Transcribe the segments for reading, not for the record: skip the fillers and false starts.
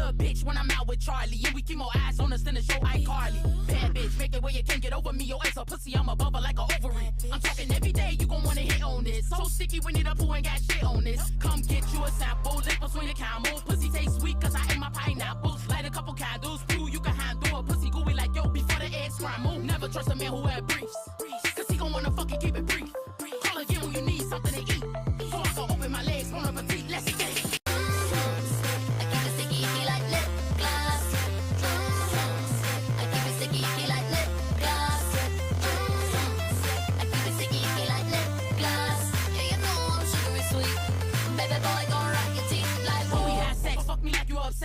little bitch when I'm out with Charlie. And we keep more eyes on us than the show iCarly. Bad bitch, make it where you can't get over me. Your ass a pussy, I'm above her like an ovary. I'm talking every day, you gon' wanna hit on this. So sticky, we need a poo ain't got shit on this. Come get you a sample, lip between the camel. Pussy taste sweet, cause I ate my pineapples. Light a couple candles, prove you can handle a pussy gooey like yo before the eggs scramble. Never trust a man who wear briefs, cause he gon' wanna fucking keep it brief. Call again when you need something to eat, so I can open my legs, bon appetit, let's get it.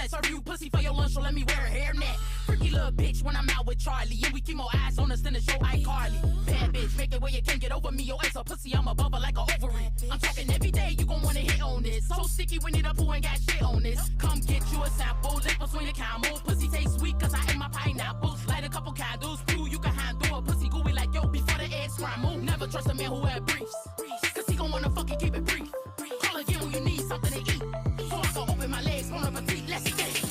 Serve you pussy for your lunch, so let me wear a hairnet. Freaky little bitch when I'm out with Charlie. And we keep more eyes on us than the show iCarly. Bad bitch, make it where you can't get over me. Your ass a pussy, I'm above her like an ovary. I'm talking every day, you gon' wanna hit on this. So sticky, we need a poo ain't got shit on this. Come get you a sample, lip between the camel. Pussy taste sweet, cause I ate my pineapples. Light a couple candles, prove you can handle a pussy gooey like yo before the eggs scramble. Never trust a man who wear briefs, cause he gon' wanna fucking keep it brief. Call again when you need something to eat, so I can open my legs, bon appetit, let's get it.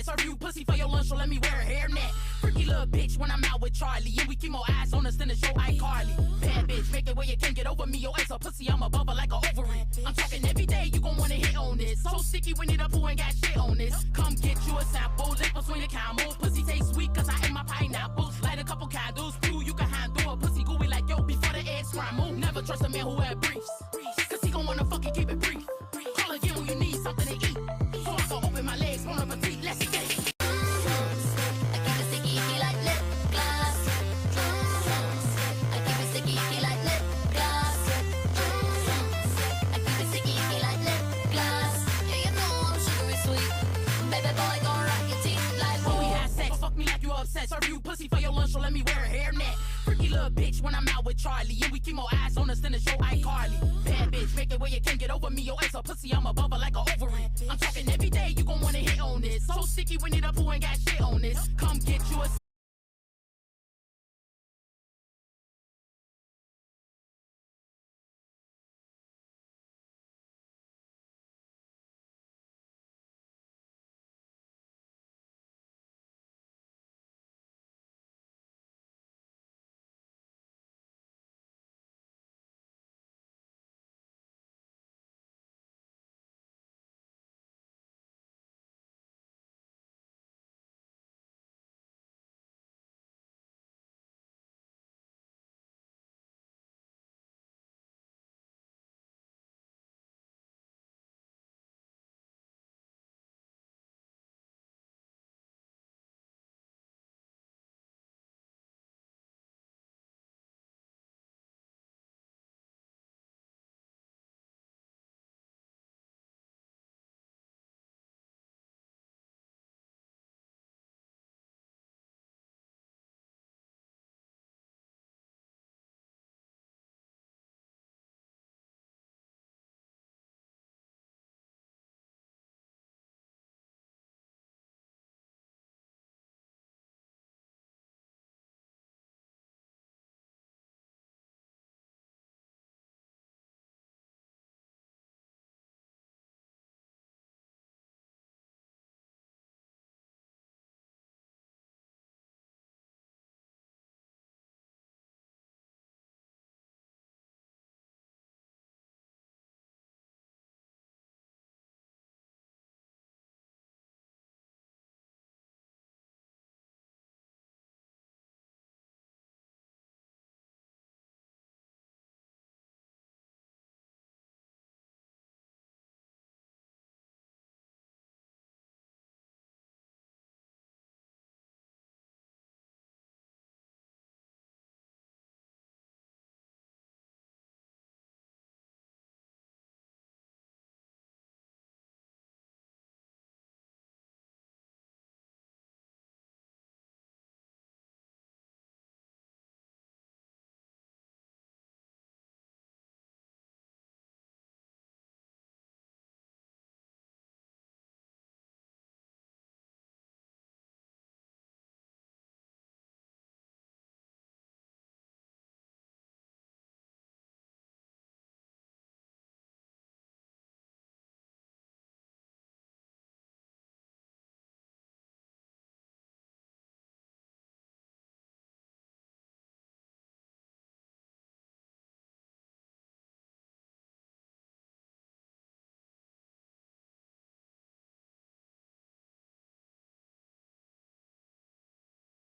Serve you pussy for your lunch, so let me wear a hairnet. Freaky little bitch when I'm out with Charlie. And we keep more eyes on us than the show iCarly. Bad bitch, make it where you can't get over me. Your ass a pussy, I'm above her like an ovary. I'm talking every day, you gon' wanna hit on this. So sticky, we need a poo ain't got shit on this. Come get you a sample, lip between the camel. Pussy taste sweet, cause I ate my pineapples. Light a couple candles, prove you can handle a pussy gooey like yo before the eggs scramble. Never trust a man who wear briefs, cause he gon' wanna fucking keep it brief. Call again when you need something to eat, so I can open my legs, bon appetit, let's get it. Serve you pussy for your lunch, so let me wear a hairnet. Freaky little bitch when I'm out with Charlie. And we keep more eyes on us than the show iCarly. Bad bitch, make it where you can't get over me. Your ass a pussy, I'm above her like an ovary. I'm talking every day, you gon' wanna hit on this. So sticky, we need a poo ain't got shit on this. Come get you a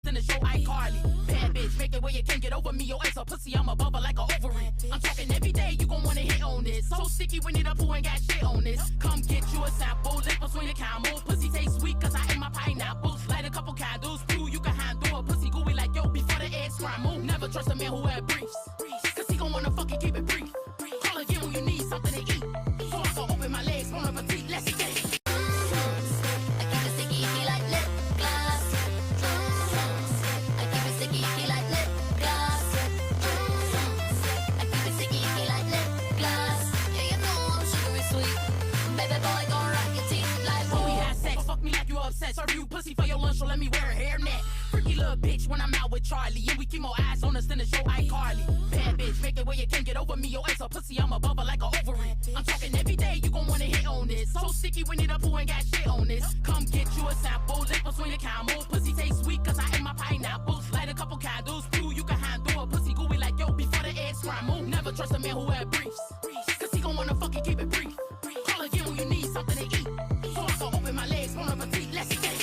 in the show iCarly. Bad bitch, make it where you can't get over me. Your ass a pussy, I'm a bubble like a ovary. I'm talking every day, you gon' wanna hit on this. So sticky, we need a poo and got shit on this. Come get you a sample, lip between the camel. Pussy taste sweet, cause I ate my pineapples. Light a couple candles, too, you can handle a pussy gooey like yo before the egg scramble. Never trust a man who had briefs, cause he gon' wanna fucking keep it brief. Call again when you need something to eat. So I can open my legs, bon appetit, let's get it. Serve you pussy for your lunch, so let me wear a hairnet. Freaky little bitch when I'm out with Charlie, and we keep more eyes on us than the show iCarly. Bad bitch, make it where you can't get over me. Your ass a pussy, I'm a bubble like a ovary. I'm talking every day, you gon' wanna hit on this. So sticky, we need a poo and got shit on this. Come get you a sample, lip between the camel. Pussy taste sweet, cause I ate my pineapples. Light a couple candles, too, you can handle a pussy gooey like yo before the egg scramble. Never trust a man who had briefs, cause he gon' wanna fucking keep it brief. Call again when you need something to eat. So I can open my legs, bon appetit, let's get it.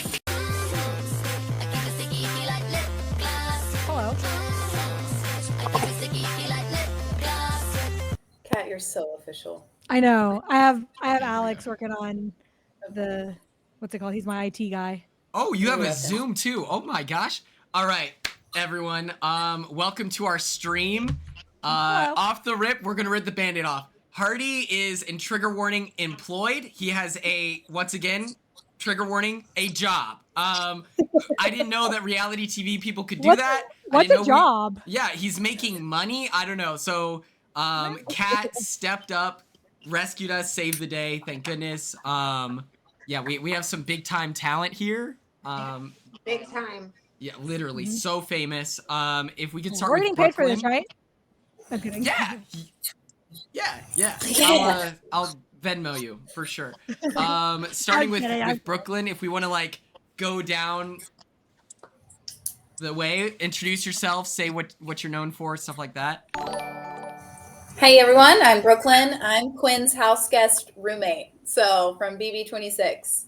Hello. Kat, you're so official. I know. I have Alex working on the what's it called? He's my IT guy. Oh, you have a Zoom too. Oh my gosh. All right, everyone. Welcome to our stream. Off the rip, we're gonna rip the Band-Aid off. Hardy is in trigger warning employed. He has once again, trigger warning, a job. I didn't know that reality TV people could do that. What's a job? Yeah, he's making money. I don't know. So, Kat stepped up, rescued us, saved the day. Thank goodness. Yeah, we have some big time talent here. Big time. Yeah, literally so famous. If we could start We're with getting paid for Brooklyn. this, right? I'm kidding. Yeah. I'll Venmo you for sure. Starting with Brooklyn, if we want to like go down the way, introduce yourself, say what you're known for, stuff like that. Hey everyone, I'm Brooklyn. I'm Quinn's house guest roommate. So from BB26.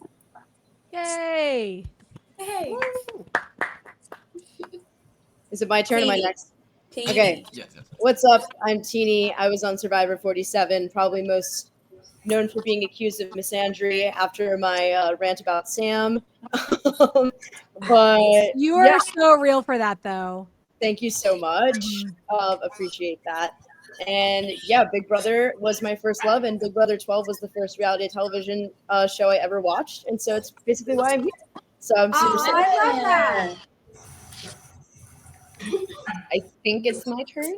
Yay! Hey. Is it my turn or my next? Teeny. Okay. Yes. What's up? I'm Teeny. I was on Survivor 47, probably most known for being accused of misandry after my rant about Sam. But You are so real for that, though. Thank you so much. Appreciate that. And yeah, Big Brother was my first love, and Big Brother 12 was the first reality television show I ever watched, and so it's basically why I'm here. So I'm super I love that. I think it's my turn.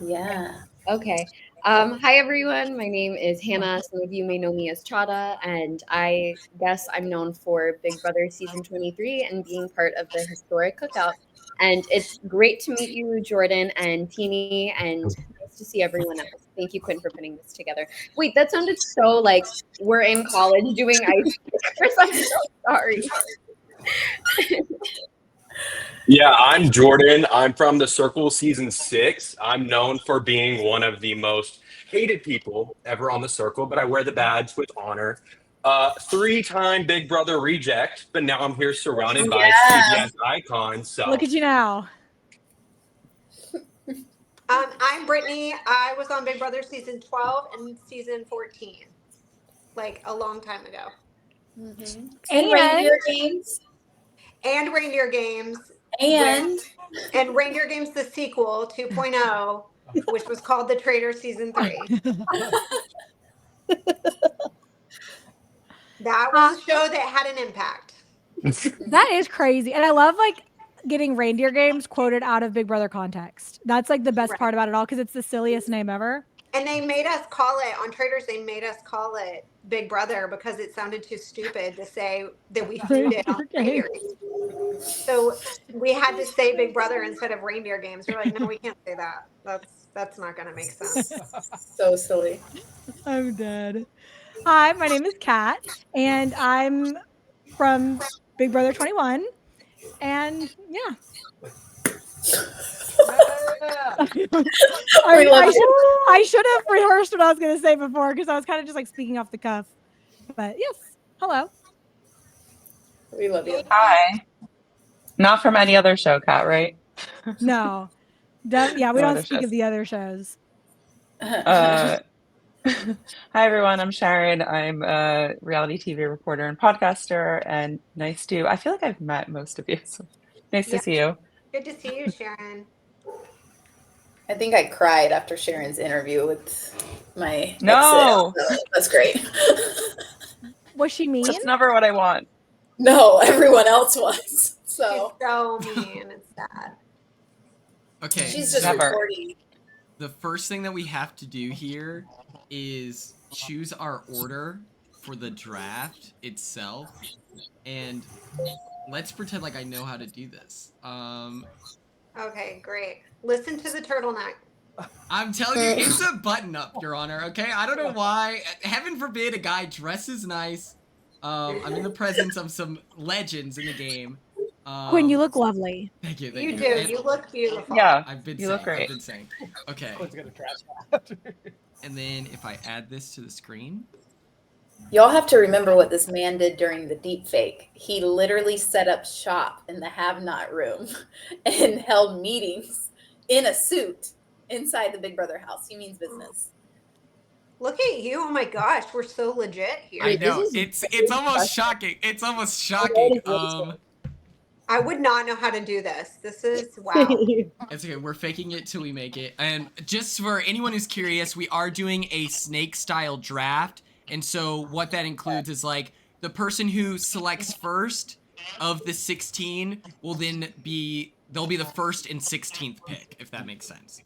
Yeah. Okay. Hi, everyone. My name is Hannah. Some of you may know me as Chaddha, and I guess I'm known for Big Brother Season 23 and being part of the historic cookout. And it's great to meet you, Jordan and Teeny, and nice to see everyone else. Thank you, Quinn, for putting this together. Wait, that sounded so like we're in college doing icebreakers. I'm so sorry. Yeah, I'm Jordan. I'm from The Circle Season 6. I'm known for being one of the most hated people ever on The Circle, but I wear the badge with honor. 3-time Big Brother reject, but now I'm here surrounded by CBS icons. So Look at you now. I'm Britney. I was on Big Brother Season 12 and Season 14, like a long time ago. Mm-hmm. And Reindeer Games. And Reindeer Games. And Reindeer Games, the sequel, 2.0, which was called The Traitor Season 3. That was a show that had an impact. That is crazy. And I love like getting Reindeer Games quoted out of Big Brother context. That's like the best part about it all because it's the silliest name ever. And they made us call it, on Traitors, they made us call it Big Brother because it sounded too stupid to say that we viewed it on Traitors. So we had to say Big Brother instead of Reindeer Games. We're like, no, we can't say that. That's not going to make sense. so silly. I'm dead. Hi, my name is Kat, and I'm from Big Brother 21. And yeah. I should have rehearsed what I was going to say before because I was kind of just like speaking off the cuff. But yes, hello. We love you. Hi. Not from any other show, Kat, right? No. Yeah, we No don't other speak shows. of the other shows. Hi, everyone. I'm Sharon. I'm a reality TV reporter and podcaster, and I feel like I've met most of you, so nice to Yeah. see you. Good to see you, Sharon. I think I cried after Sharon's interview with my No. exit. So that's great. Was she mean? That's never what I want. No, everyone else was. So She's so mean. It's sad. Okay, she's just Never. recording. the first thing that we have to do here is choose our order for the draft itself, and let's pretend like I know how to do this. Okay, great. Listen to the turtleneck. I'm telling you, it's a button up, Your Honor, okay? I don't know why. Heaven forbid a guy dresses nice. I'm in the presence of some legends in the game. Quinn, you look lovely. Thank you. You do. And You look beautiful. Yeah, I've been you saying, look great. I've been saying. Okay. Quinn's gonna trash that. And then if I add this to the screen. Y'all have to remember what this man did during the deep fake. He literally set up shop in the have-not room and held meetings in a suit inside the Big Brother house. He means business. Look at you. Oh my gosh, we're so legit here. I know. It's almost shocking. It's almost shocking. I would not know how to do this. This is wow. It's okay. We're faking it till we make it. And just for anyone who's curious, we are doing a snake style draft. And so what that includes is like the person who selects first of the 16 will then they'll be the first and 16th pick, if that makes sense.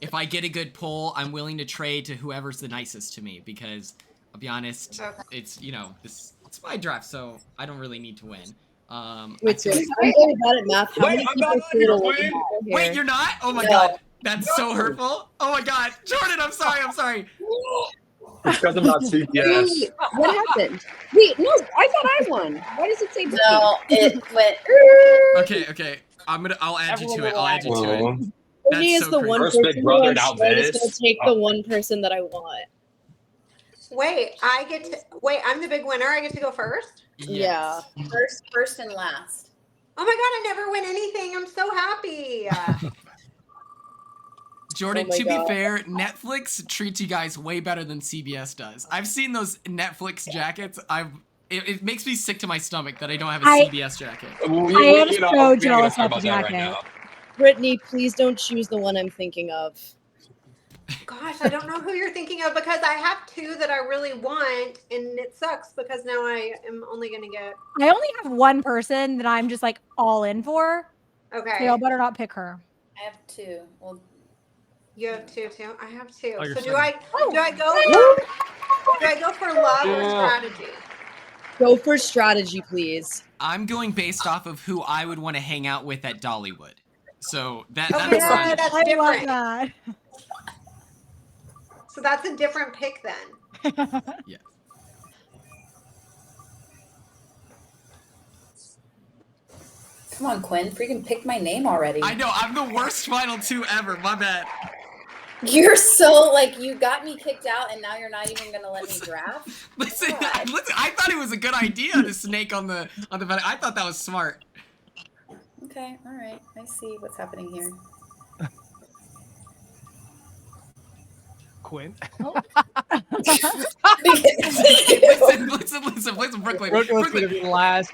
If I get a good poll, I'm willing to trade to whoever's the nicest to me, because I'll be honest, it's, it's my draft, so I don't really need to win. Wait, so I'm very bad at math. How many people total Wait, here? Wait, you're not? Oh my No. god. That's so hurtful. Oh my god. Jordan, I'm sorry. It's because I'm not CPS. Wait, what happened? Wait, no, I thought I won. Why does it say Britney? No, it went. Okay. I'll add you to it. Whoa. Britney is so the crazy. one First Big person Brother, who now I'm just this. gonna take the one person that I want. Wait, I'm the big winner. I get to go first? Yeah. First and last. Oh my god, I never win anything. I'm so happy. Jordan, Oh my to God. be fair, Netflix treats you guys way better than CBS does. I've seen those Netflix jackets. It makes me sick to my stomach that I don't have a CBS jacket. I am so we ain't gonna jealous talk of the about that right jacket. now. Brittany, please don't choose the one I'm thinking of. Gosh, I don't know who you're thinking of because I have two that I really want, and it sucks because now I am only going to get. I only have one person that I'm just like all in for. Okay. So y'all better not pick her. I have two. Well, You have two too. I have two. Oh, you're So do second. I go for love or strategy? Go for strategy, please. I'm going based off of who I would want to hang out with at Dollywood. So that's Okay, fine. that's I love different. that. So that's a different pick then. Yeah. come on, Quinn. Freaking pick my name already. I know, I'm the worst final two ever. My bad. You're so you got me kicked out, and now you're not even gonna let me draft. Listen, God. I thought it was a good idea to snake on the I thought that was smart. Okay, all right. I see what's happening here. Quinn. Listen, Brooklyn. Brooklyn's gonna be last.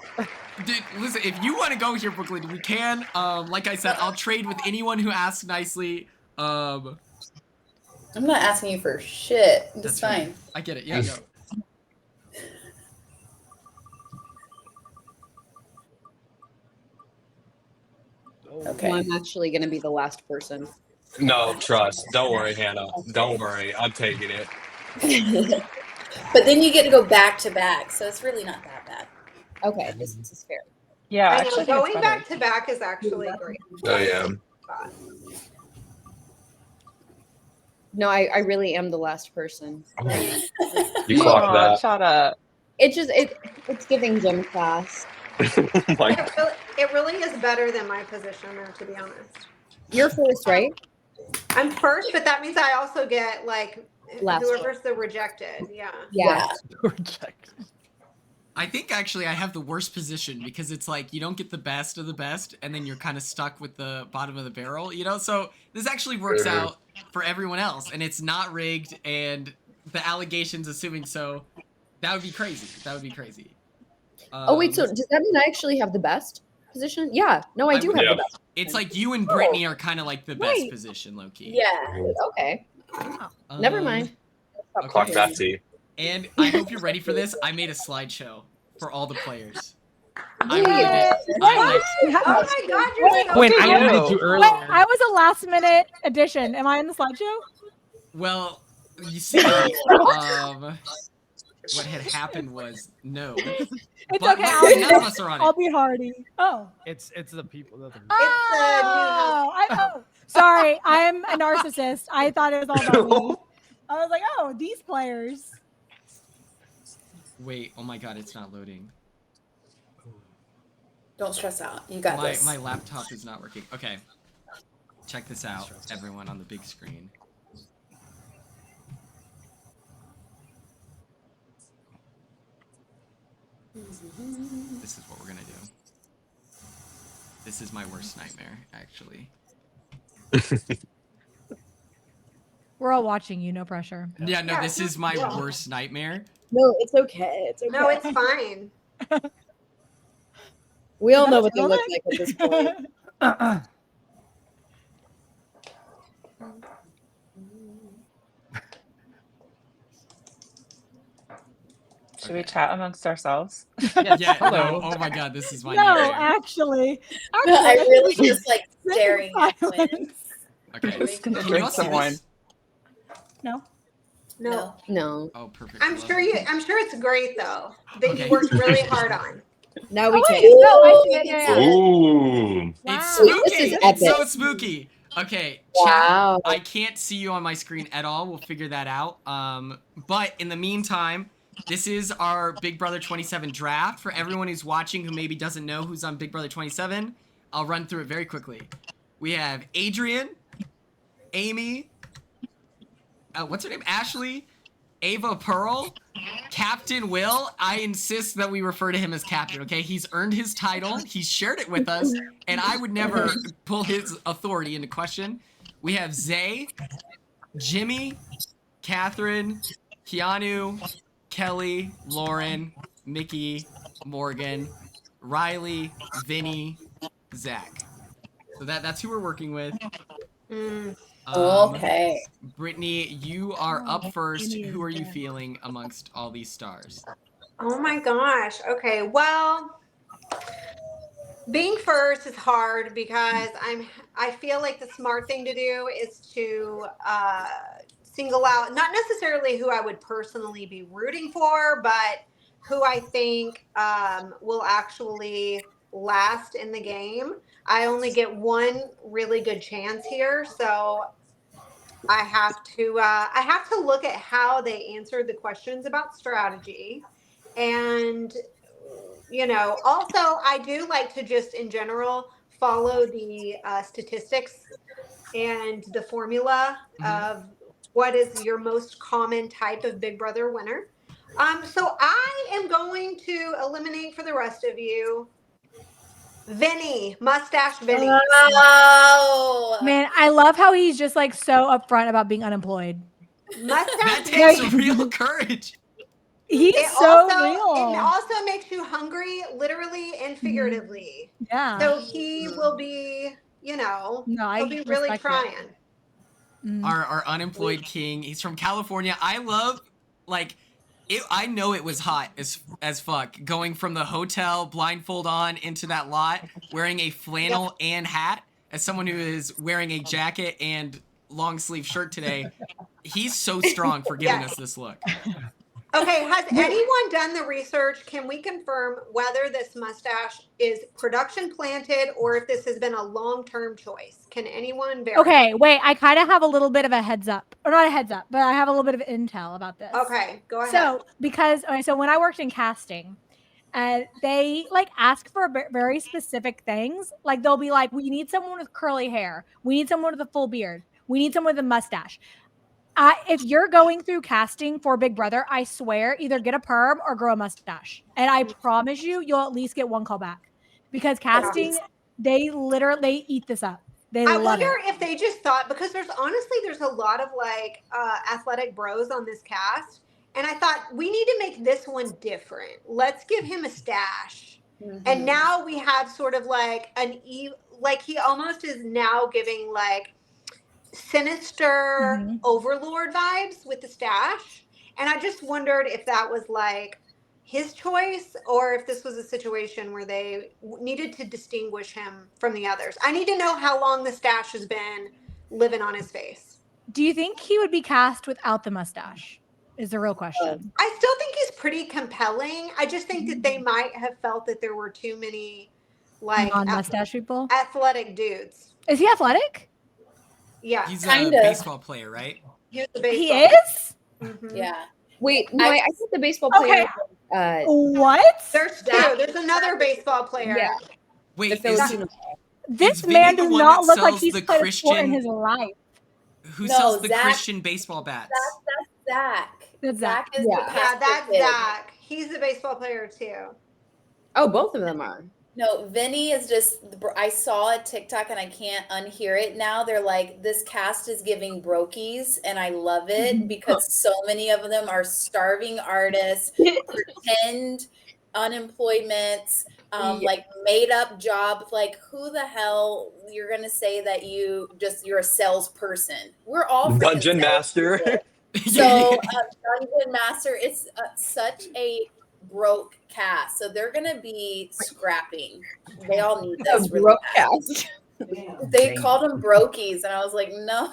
Dude, listen, if you want to go here, Brooklyn, we can. Like I said, I'll trade with anyone who asks nicely. I'm not asking you for shit. It's That's fine. right. I get it. Yeah, no. Okay. Well, I'm actually going to be the last person. No, trust. Don't worry, Hannah. Don't worry. I'm taking it. But then you get to go back to back, so it's really not that bad. Okay, this is fair. Yeah, I know, actually, going back to back is actually great. Oh, yeah. No, I really am the last person. You clocked that. Chaddha. It's giving gym class. Like, It really is better than my position, though, to be honest. You're first, right? I'm first, but that means I also get Last whoever's the rejected. Yeah. Yeah. Reject. I think actually I have the worst position because it's like you don't get the best of the best and then you're kind of stuck with the bottom of the barrel, you know? So this actually works out for everyone else and it's not rigged and the allegations assuming so. That would be crazy. That would be crazy. Oh wait, so does that mean I actually have the best position? Yeah. No, I do have the best. It's like you and Britney are kind of like the best position, low key. Yeah. Okay. Never mind. Talk that tea. And I hope you're ready for this. I made a slideshow for all the players. I Yay. really did. Oh my God, you're so Quinn, I cute. needed you Wait, earlier. I was a last minute addition. Am I in the slideshow? Well, you see, what had happened was no. It's But okay. none of us are on it. I'll be hardy. Oh. It's the people. It's the new I know. Sorry, I'm a narcissist. I thought it was all about me. I was like, oh, these players. Wait, oh my God, it's not loading. Don't stress out. You got this. My laptop is not working. Okay. Check this out, everyone on the big screen. This is what we're gonna do. This is my worst nightmare, actually. We're all watching you, no pressure. Yeah, no, this is my worst nightmare. No, it's okay. It's okay. No, it's fine. We all know what they look like at this point. Should we chat amongst ourselves? Yeah, Hello. no, oh my God, this is my No, nightmare. actually. No, I really just like staring at Quinn. Okay, Just gonna can you drink all see some wine. this? No. No. No. Oh, perfect. I'm sure it's great though. That Okay. you worked really hard on. Now we wait, can. no, I see it. Yeah, yeah. Ooh. Wow. It's spooky. This is It's so epic. spooky. Okay, Wow. chat. I can't see you on my screen at all. We'll figure that out. But in the meantime, this is our Big Brother 27 draft. For everyone who's watching who maybe doesn't know who's on Big Brother 27, I'll run through it very quickly. We have Adrian, Amy, what's her name? Ashley, Ava Pearl, Captain Will. I insist that we refer to him as Captain, okay? He's earned his title. He's shared it with us, and I would never pull his authority into question. We have Zay, Jimmy, Catherine, Keanu, Kelly, Lauren, Mickey, Morgan, Riley, Vinny, Zach. So that's who we're working with. Okay. Brittany, you are up first. Who are you feeling amongst all these stars? Oh my gosh. Okay. Well, being first is hard because I feel like the smart thing to do is to single out not necessarily who I would personally be rooting for, but who I think will actually last in the game. I only get one really good chance here, so I have to look at how they answered the questions about strategy. And also I do like to just in general follow the statistics and the formula of what is your most common type of Big Brother winner. So I am going to eliminate for the rest of you Vinny, Mustache Vinny. Wow. Man, I love how he's just like so upfront about being unemployed. Mustache That Vinny. takes real courage. He's It so also, real. It also makes you hungry, literally and figuratively. Yeah. So he will be, No, I he'll be really respect it. trying. Our unemployed king. He's from California. I love, like, I know it was hot as fuck going from the hotel blindfold on into that lot wearing a flannel and hat. As someone who is wearing a jacket and long sleeve shirt today, he's so strong for giving us this look. Okay, has anyone done the research? Can we confirm whether this mustache is production planted or if this has been a long-term choice? Can anyone verify? Okay, wait. I kind of have a little bit of a heads up, or not a heads up, but I have a little bit of intel about this. Okay, go ahead. So when I worked in casting, they like ask for very specific things. Like they'll be like, "We need someone with curly hair. We need someone with a full beard. We need someone with a mustache." If you're going through casting for Big Brother, I swear, either get a perm or grow a mustache. And I promise you'll at least get one call back. Because casting, they eat this up. I wonder if they just thought, because there's a lot of like athletic bros on this cast. And I thought, we need to make this one different. Let's give him a stash. Mm-hmm. And now we have sort of like he almost is now giving like sinister overlord vibes with the stash. And I just wondered if that was like his choice or if this was a situation where they needed to distinguish him from the others. I need to know how long the stash has been living on his face. Do you think he would be cast without the mustache? Is the real question. I still think he's pretty compelling. I just think that they might have felt that there were too many like non-mustache people, athletic dudes. Is he athletic? Yeah, he's a baseball player, right? He's a baseball he is. Mm-hmm. Yeah. Wait, no, I think the baseball player. Okay. What? There's two. There's another baseball player. Yeah. Wait, this man does not look like he's played a sport in his life. Who sells the Christian baseball bats? That's Zach. That's Zach. Is that's Zach. He's a baseball player too. Oh, both of them are. No, Vinny is just, I saw a TikTok and I can't unhear it now. They're like, this cast is giving brokies, and I love it because so many of them are starving artists, pretend unemployments, like made up jobs. Like, who the hell you're going to say that you're a salesperson? We're all Dungeon Master. So Dungeon Master is such a broke cast, so they're gonna be scrapping. They all need this really cast. They called them brokies, and I was like, no,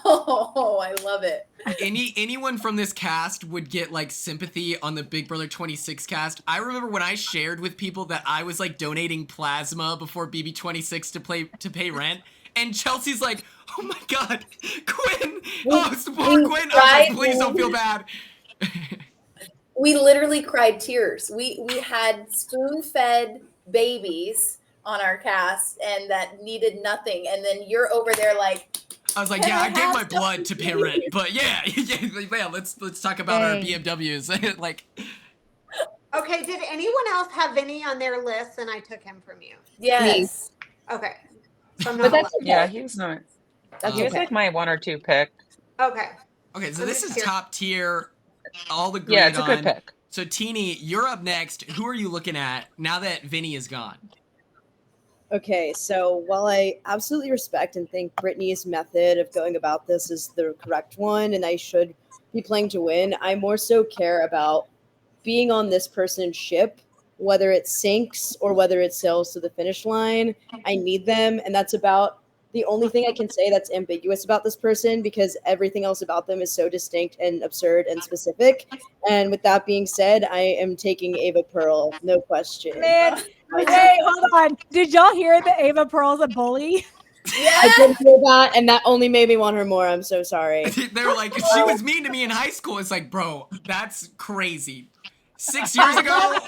I love it. Anyone from this cast would get like sympathy on the Big Brother 26 cast. I remember when I shared with people that I was like donating plasma before BB26 to pay rent, and Chelsea's like, oh my god, Quinn, support Quinn. I was like, please don't feel bad. We literally cried tears. We had spoon-fed babies on our cast and that needed nothing. And then you're over there like, I was like, yeah, I gave my blood to pay rent, but yeah, let's talk about our BMWs. Like, okay, did anyone else have Vinny on their list and I took him from you? Yes. Okay. So but that's okay. Yeah, he was not. He was like my 1 or 2 pick. Okay. Okay, so this is top tier. All agreed yeah, it's a on. good pick. So Teeny, you're up next. Who are you looking at now that Vinny is gone? Okay, so while I absolutely respect and think Britney's method of going about this is the correct one, and I should be playing to win, I more so care about being on this person's ship, whether it sinks or whether it sails to the finish line. I need them, and that's about the only thing I can say that's ambiguous about this person, because everything else about them is so distinct and absurd and specific. And with that being said, I am taking Ava Pearl, no question. Man, wait, hold on. Did y'all hear that Ava Pearl's a bully? Yeah. I did hear that, and that only made me want her more. I'm so sorry. They were like, she was mean to me in high school. It's like, bro, that's crazy. 6 years ago,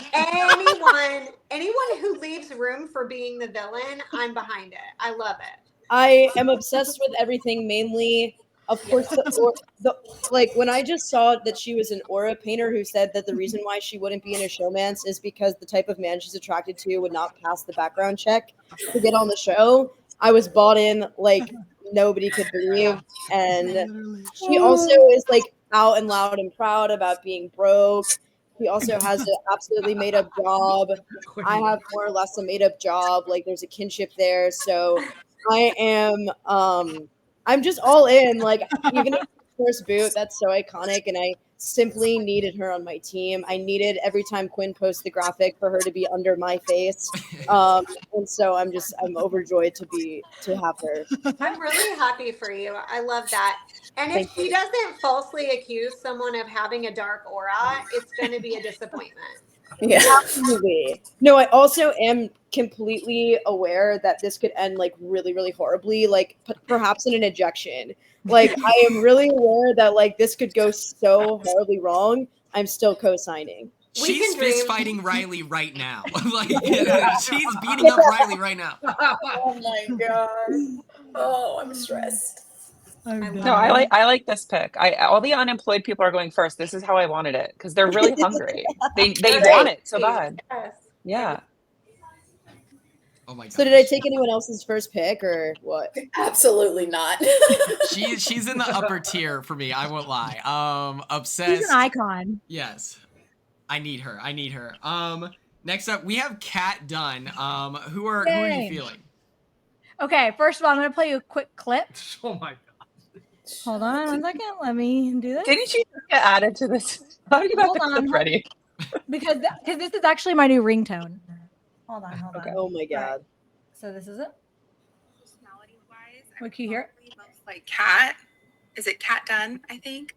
anyone who leaves room for being the villain, I'm behind it. I love it. I am obsessed with everything, mainly, of course, like when I just saw that she was an aura painter who said that the reason why she wouldn't be in a showmance is because the type of man she's attracted to would not pass the background check to get on the show. I was bought in like nobody could believe. And she also is like out and loud and proud about being broke. He also has an absolutely made up job. I have more or less a made up job. Like there's a kinship there. So I am, I'm just all in. Like even if first boot, that's so iconic, and I simply needed her on my team. I needed every time Quinn posts the graphic for her to be under my face, and so I'm overjoyed to have her. I'm really happy for you. I love that. And if she doesn't falsely accuse someone of having a dark aura, it's going to be a disappointment. Yeah, absolutely. No, I also am completely aware that this could end like really, really horribly, like perhaps in an ejection. Like I am really aware that like this could go so horribly wrong. I'm still co-signing. She's fist fighting Riley right now. Like she's beating up Riley right now. Oh my god. Oh, I'm stressed. No, I like this pick. All the unemployed people are going first. This is how I wanted it because they're really hungry. They want it so bad. Yes. Yeah. Oh my god. So did I take anyone else's first pick or what? Absolutely not. She's in the upper tier for me. I won't lie. Obsessed. She's an icon. Yes, I need her. Next up we have Kat Dunn. Who are you feeling? Okay, first of all, I'm gonna play you a quick clip. Oh my god. Hold on 1 second. Let me do this. Didn't you get added to this? How do you got the clip ready? Because this is actually my new ringtone. Hold on. Okay. Oh my god. Right. So this is it. Personality-wise, What can you hear? most like Kat. Is it Kat Dunn? I think.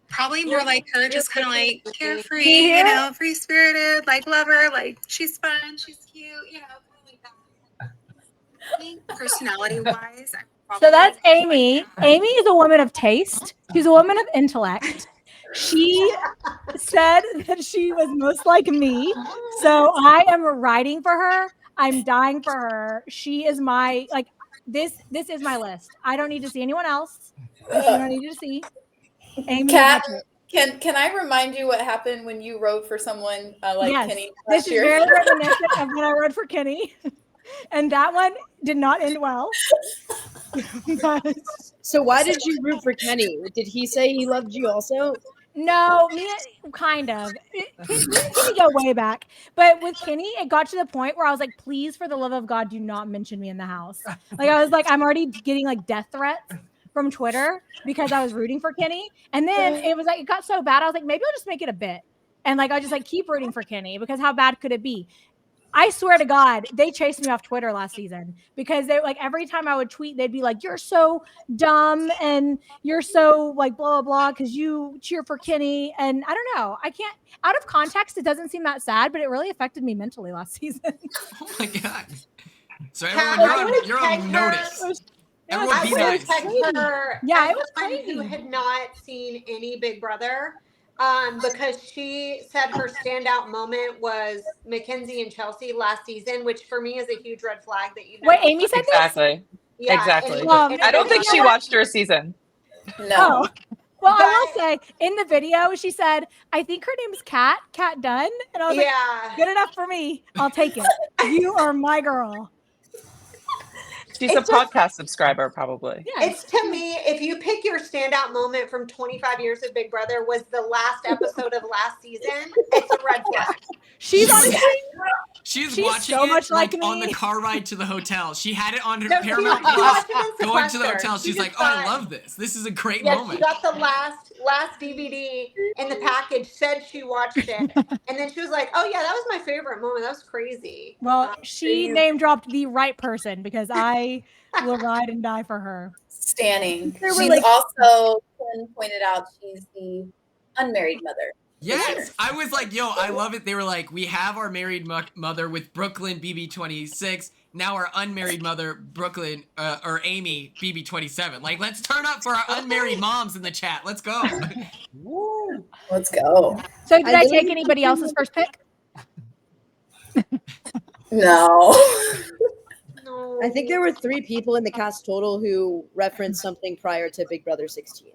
Probably more like her, just kind of like carefree, free spirited, like lover, like she's fun, she's cute, kind of like that. I think personality-wise. So that's Amy. Amy is a woman of taste. She's a woman of intellect. She said that she was most like me. So I am writing for her. I'm dying for her. She is my, this is my list. I don't need to see anyone else. I don't need to see. Amy. Kat, can I remind you what happened when you wrote for someone yes. Kenny? This is very reminiscent of when I wrote for Kenny. And that one did not end well. So why did you root for Kenny? Did he say he loved you also? No, me kind of. Kenny go way back. But with Kenny, it got to the point where I was like, please, for the love of God, do not mention me in the house. Like I was like, I'm already getting like death threats from Twitter because I was rooting for Kenny. And then it was like, it got so bad. I was like, maybe I'll just make it a bit. And like, I'll just like keep rooting for Kenny because how bad could it be? I swear to God, they chased me off Twitter last season because they like every time I would tweet, they'd be like, you're so dumb and you're so like blah, blah, blah, because you cheer for Kenny. And I don't know. I can't, out of context, it doesn't seem that sad, but it really affected me mentally last season. Oh my God. So everyone, you're on notice. Everyone be nice. Yeah, it was crazy. Who had not seen any Big Brother. Because she said her standout moment was Mackenzie and Chelsea last season, which for me is a huge red flag that you know. Wait, Amy said exactly. this? Yeah, exactly. I don't think she watched her season. No. Oh. Well, I will say in the video, she said, I think her name's Kat Dunn. And I was like, good enough for me. I'll take it. You are my girl. She's a podcast subscriber, probably. Yeah. It's to me, if you pick your standout moment from 25 years of Big Brother was the last episode of last season, it's a red flag. She's watching so it much like on me. the car ride to the hotel. She had it on her No, Paramount she Plus watched it in going to the sequester. hotel. She's like, oh, I love this. This is a great Yes, moment. she got the last DVD in the package, said she watched it. And then she was like, oh, yeah, that was my favorite moment. That was crazy. Well, she name dropped the right person because I will ride and die for her. Standing. She's also, Quinn pointed out, she's the unmarried mother. Yes, I was like, yo, I love it. They were like, we have our married mother with Brooklyn BB26. Now our unmarried mother, Brooklyn, or Amy BB27. Like, let's turn up for our unmarried moms in the chat. Let's go. Let's go. So did I take anybody else's first pick? No. I think there were 3 people in the cast total who referenced something prior to Big Brother 16.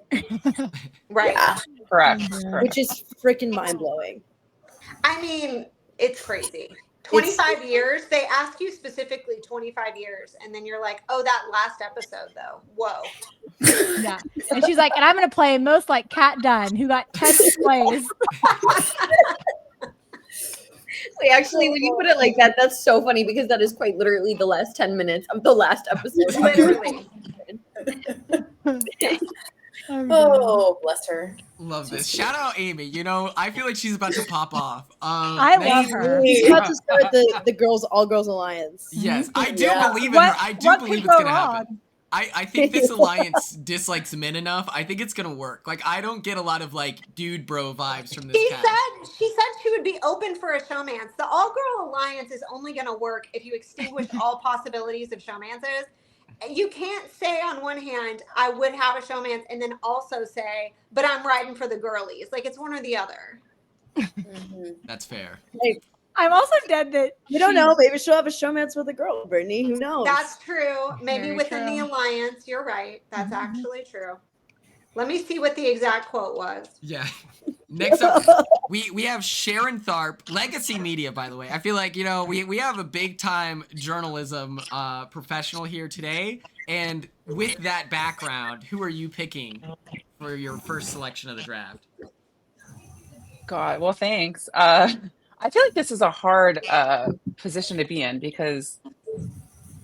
Right. Yeah. Correct. Which is freaking mind-blowing. I mean, it's crazy. 25 years. They ask you specifically 25 years. And then you're like, oh, that last episode, though. Whoa. Yeah. And she's like, and I'm going to play most like Kat Dunn, who got 10 plays. Wait, actually, when you put it like that, that's so funny because that is quite literally the last 10 minutes of the last episode. Literally. Oh, bless her. Love this. Shout out Amy. You know, I feel like she's about to pop off. I love her. She's about to start the girls, All Girls Alliance. Yes, I do believe in her. I do believe it's going to happen. I think this alliance dislikes men enough. I think it's gonna work. Like, I don't get a lot of like dude bro vibes from this cast. She said she would be open for a showmance. The All Girl Alliance is only gonna work if you extinguish all possibilities of showmances. You can't say on one hand, I would have a showmance, and then also say, but I'm riding for the girlies. Like, it's one or the other. That's fair. I'm also dead that You don't know. Maybe she'll have a showmance with a girl, Brittany. Who knows? That's true. Maybe Very within the true. alliance. You're right. That's actually true. Let me see what the exact quote was. Yeah. Next up, we have Sharon Tharp, Legacy Media, by the way. I feel like, you know, we have a big time journalism professional here today. And with that background, who are you picking for your first selection of the draft? God, well, thanks. I feel like this is a hard position to be in because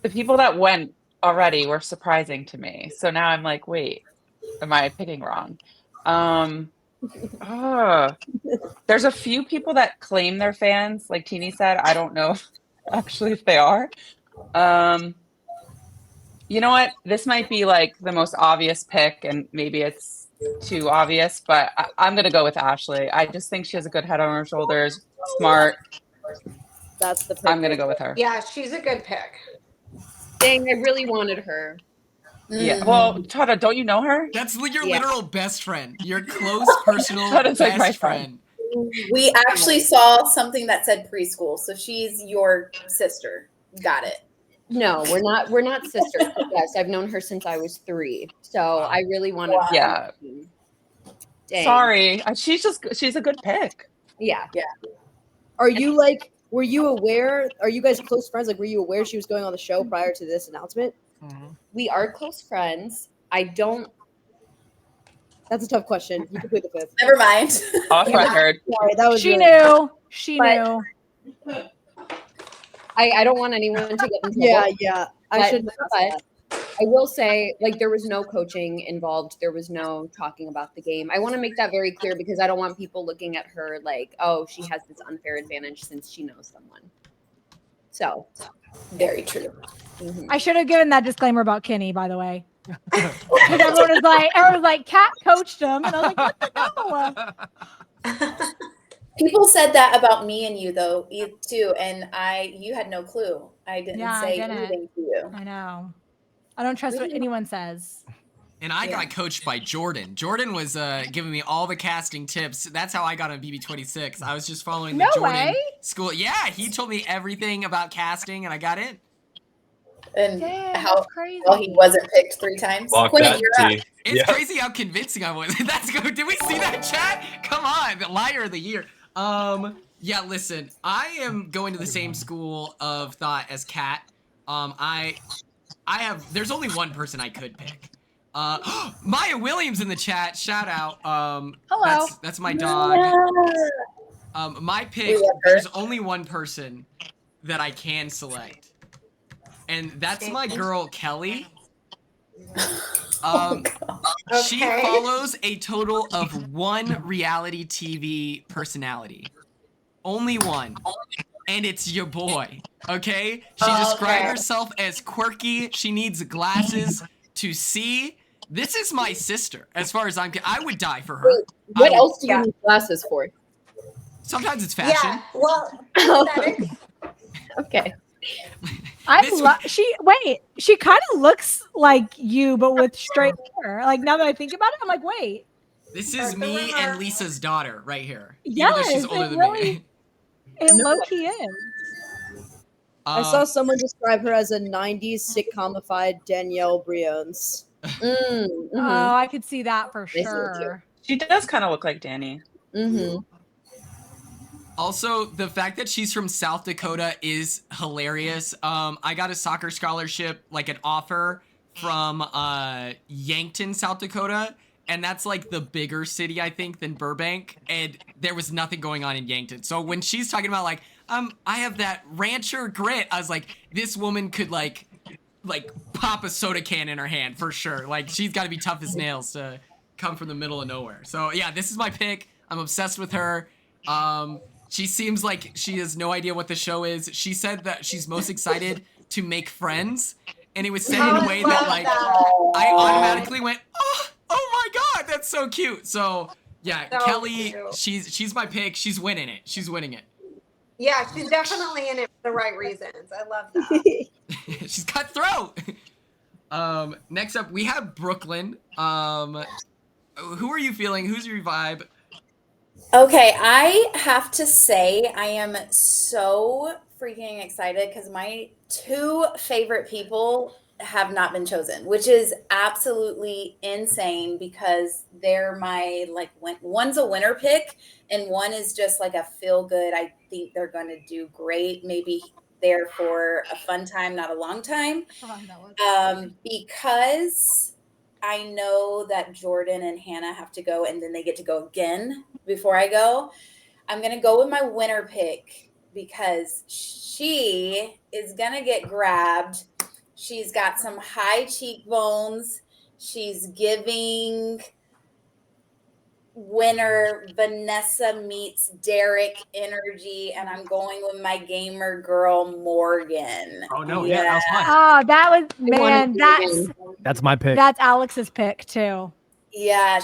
the people that went already were surprising to me. So now I'm like, wait, am I picking wrong? There's a few people that claim they're fans, like Teeny said. I don't know actually if they are. You know what? This might be like the most obvious pick, and maybe it's too obvious, but I'm gonna go with Ashley. I just think she has a good head on her shoulders, smart. That's the pick. I'm gonna go with her. Yeah, she's a good pick. Dang, I really wanted her. Yeah. Well, Chaddha, don't you know her? That's your literal best friend. Your close personal Chaddha's best like my friend. We actually saw something that said preschool, so she's your sister. Got it. No, we're not sisters. But yes, I've known her since I was 3. So I really wanted her. Yeah. Dang. Sorry. She's a good pick. Yeah. Are you like? Were you aware? Are you guys close friends? Like, were you aware she was going on the show prior to this announcement? We are close friends. I don't. That's a tough question. You can plead the fifth. Never mind. Off record. Sorry, that was. She really- knew. She knew. I don't want anyone to get in trouble. Yeah. I But- should. but I will say, like, there was no coaching involved. There was no talking about the game. I want to make that very clear because I don't want people looking at her like, oh, she has this unfair advantage since she knows someone. So, Very true. I should have given that disclaimer about Kenny, by the way. Because everyone was like, Kat coached him. And I was like, what the hell? People said that about me and you though, you too, and you had no clue. I didn't say anything to you. I know. I don't trust what anyone says. And I got coached by Jordan. Jordan was giving me all the casting tips. That's how I got on BB26. I was just following the Jordan school. Yeah, he told me everything about casting, and I got in. And Damn, how that's crazy. well he wasn't picked 3 times. Fuck Quinn, that you're tea. up. It's crazy how convincing I was. That's good. Did we see that chat? Come on, the liar of the year. Yeah, listen, I am going to the same school of thought as Kat. There's only one person I could pick. Maya Williams in the chat. Shout out. Hello. That's my dog. My pick, there's only one person that I can select. And that's my girl, Kelly. She follows a total of 1 reality TV personality. Only one. And it's your boy. Okay? She described herself as quirky. She needs glasses to see. This is my sister, as far as I would die for her. What else do you need glasses for? Sometimes it's fashion. Yeah, well, aesthetics. Okay. She kind of looks like you, but with straight hair. Like, now that I think about it, I'm like, wait. This is me and Lisa's daughter right here. Yes, even though she's older than me. It low-key is. I saw someone describe her as a 90s sitcomified Danielle Briones. Oh, I could see that for sure. She does kind of look like Danny. Also, the fact that she's from South Dakota is hilarious. I got a soccer scholarship, like an offer from Yankton, South Dakota. And that's like the bigger city, I think, than Burbank. And there was nothing going on in Yankton. So when she's talking about like, I have that rancher grit, I was like, this woman could like pop a soda can in her hand for sure. Like, she's got to be tough as nails to come from the middle of nowhere. So yeah, this is my pick. I'm obsessed with her. She seems like she has no idea what the show is. She said that she's most excited to make friends. And it was said in a way that like, I automatically went, oh my God, that's so cute. So yeah, So Kelly, cute. she's my pick. She's winning it. She's winning it. Yeah, she's definitely in it for the right reasons. I love that. She's cutthroat. Next up, we have Brooklyn. Who are you feeling? Who's your vibe? Okay, I have to say I am so freaking excited because my two favorite people have not been chosen, which is absolutely insane because they're my like one's a winner pick and one is just like a feel good. I think they're going to do great. Maybe there for a fun time, not a long time. Because I know that Jordan and Hannah have to go and then they get to go again before I go. I'm going to go with my winner pick because she is going to get grabbed. She's got some high cheekbones. She's giving winner Vanessa meets Derek energy, and I'm going with my gamer girl Morgan. Oh no, yeah, that was mine. Oh, that was man. That's my pick. That's Alex's pick too. Yeah,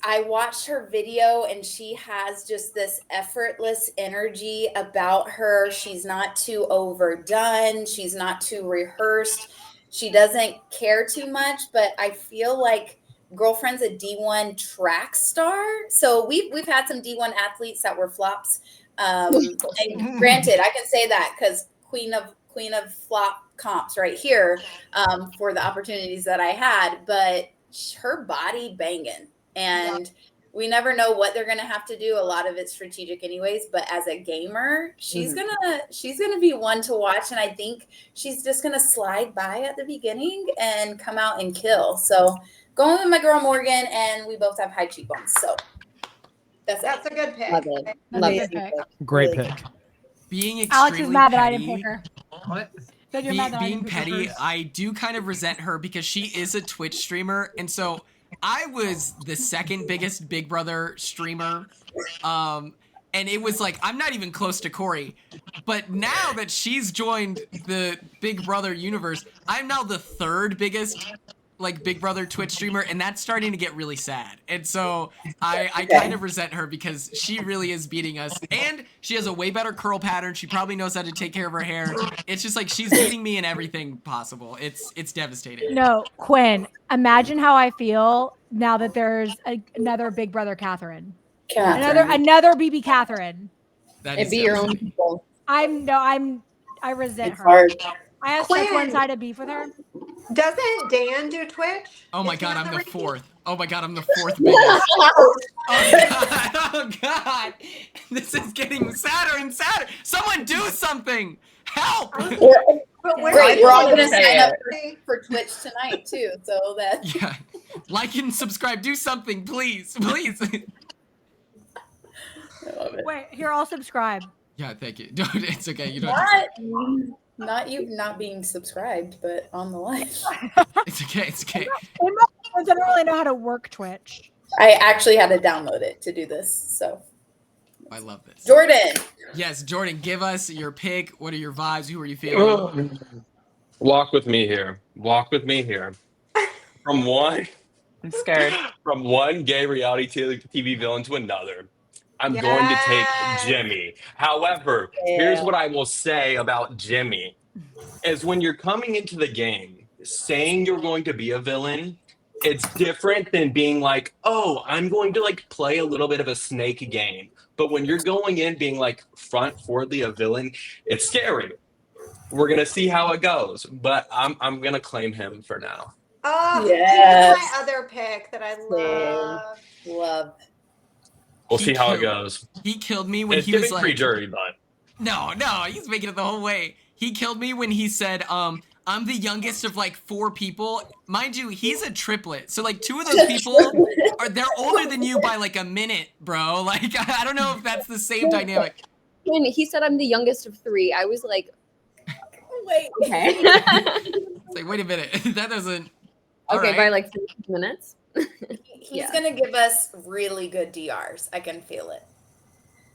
I watched her video and she has just this effortless energy about her. She's not too overdone. She's not too rehearsed. She doesn't care too much, but I feel like girlfriend's a D1 track star. So we've had some D1 athletes that were flops. And granted, I can say that because queen of flop comps right here for the opportunities that I had, but her body banging, and we never know what they're gonna have to do. A lot of it's strategic anyways, but as a gamer, she's gonna be one to watch, and I think she's just gonna slide by at the beginning and come out and kill. So going with my girl Morgan, and we both have high cheekbones, so that's a good pick. Love it. Love it. Great pick. Being Alex is extremely mad that I petty. didn't pick her. What? Said you're mad that I Being didn't pick her petty, first. I do kind of resent her because she is a Twitch streamer, and so I was the second biggest Big Brother streamer, and it was like I'm not even close to Corey. But now that she's joined the Big Brother universe, I'm now the third biggest like Big Brother Twitch streamer, and that's starting to get really sad. And so I kind of resent her because she really is beating us, and she has a way better curl pattern. She probably knows how to take care of her hair. It's just like she's beating me in everything possible. It's devastating. No, Quinn. Imagine how I feel now that there's another Big Brother Catherine. Another BB Catherine. It'd be your own people. I resent her. hard. I have such one-sided beef with her. Doesn't Dan do Twitch? Oh my Is god, he I'm on the repeat? fourth. Oh my god, I'm the fourth biggest. Oh god, oh god. This is getting sadder and sadder. Someone do something. Help. But Great, we're all gonna say sign up it. for Twitch tonight too, so that Yeah. Like and subscribe. Do something, please. Please. I love it. Wait, here, I'll subscribe. Yeah, thank you. Don't, it's okay. You don't. Not you not being subscribed, but on the live. It's okay. It's okay. I don't really know how to work Twitch. I actually had to download it to do this, so. I love this. Jordan. Yes, Jordan, give us your pick. What are your vibes? Who are you feeling? Walk with me here. Walk with me here. From one gay reality TV villain to another. I'm going to take Jimmy. However, here's what I will say about Jimmy is when you're coming into the game, saying you're going to be a villain, it's different than being like, oh, I'm going to like play a little bit of a snake game. But when you're going in being like front forwardly a villain, it's scary. We're going to see how it goes, but I'm going to claim him for now. Oh, Yes. he's my other pick that I love. Love. We'll see how it goes. He killed me when It's he was giving like, pre-jury, but no, he's making it the whole way. He killed me when he said, I'm the youngest of like 4 people. Mind you, he's a triplet. So like 2 of those people they're older than you by like a minute, bro. Like, I don't know if that's the same dynamic. When he said I'm the youngest of 3, I was like, Wait. okay. It's like, wait a minute. That doesn't. All Okay, right. by like 3 minutes. He's gonna give us really good DRs. I can feel it.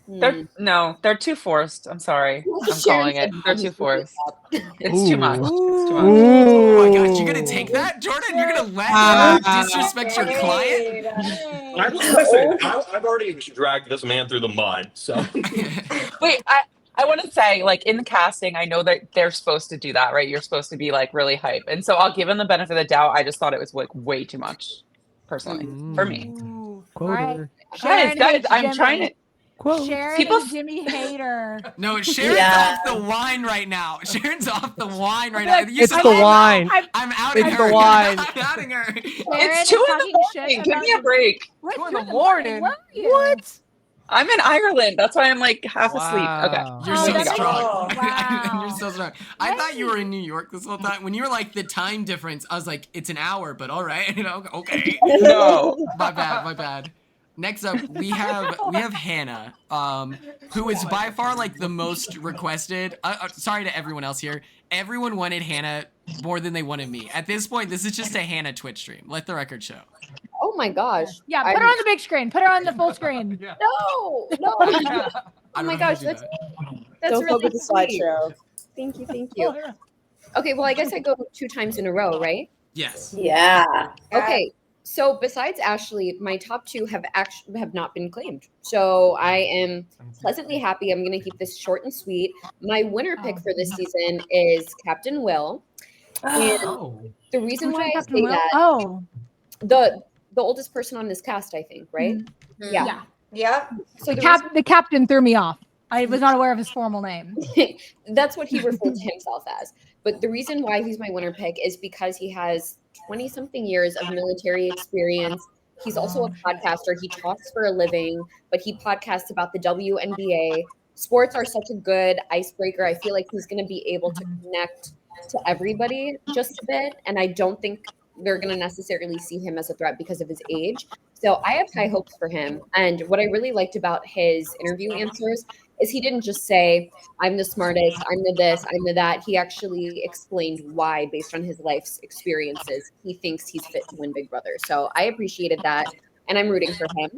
They're too forced. I'm sorry. I'm calling it. They're too forced. It's too much. It's too much. Oh my gosh, you're gonna take that, Jordan? You're gonna let him disrespect your client? Listen, I've already dragged this man through the mud, so. Wait, I want to say, like, in the casting, I know that they're supposed to do that, right? You're supposed to be, like, really hype. And so I'll give him the benefit of the doubt. I just thought it was, like, way too much, personally, for me. All right. Sharon guys, hates I'm Jimmy. trying to. Quote. Sharon People- and Jimmy hate her. No, Sharon's Yeah. off the wine right now. Sharon's off the wine right now. Look, You It's said, the "Oh, no, wine. I'm outing It's her. the wine. I'm outing her. It's Sharon 2 is in the talking shit morning. Give about me a the- break. What? 2 in 2 the morning. Where are you? What? I'm in Ireland. That's why I'm like half asleep. Okay. Wow. You're Oh, so that makes- strong. Wow. You're so strong. I thought you were in New York this whole time. When you were like the time difference, I was like, it's an hour, but all right, okay. No. My bad. Next up, we have Hannah, who is by far like the most requested. Sorry to everyone else here. Everyone wanted Hannah more than they wanted me. At this point, this is just a Hannah Twitch stream. Let the record show. Oh my gosh. Yeah, put her on the big screen. Put her on the full screen. No. I Oh don't my know how to gosh, do that's that. Don't really fuck with the sweet. slideshow. Thank you. Okay, well I guess I go 2 times in a row, right? Yes. Yeah. Okay. So besides Ashley, my top 2 have not been claimed. So I am pleasantly happy. I'm going to keep this short and sweet. My winner pick for this season is Captain Will. And Oh. the reason Which why one, I Captain say Will? that, Oh. the oldest person on this cast, I think, right? Yeah. Yeah. Yep. So The captain threw me off. I was not aware of his formal name. that's what he referred to himself as. But the reason why he's my winner pick is because he has 20-something years of military experience. He's also a podcaster. He talks for a living, but he podcasts about the WNBA. Sports are such a good icebreaker. I feel like he's going to be able to connect to everybody just a bit. And I don't think they're going to necessarily see him as a threat because of his age. So I have high hopes for him. And what I really liked about his interview answers is he didn't just say, I'm the smartest, I'm the this, I'm the that. He actually explained why, based on his life's experiences, he thinks he's fit to win Big Brother. So I appreciated that, and I'm rooting for him.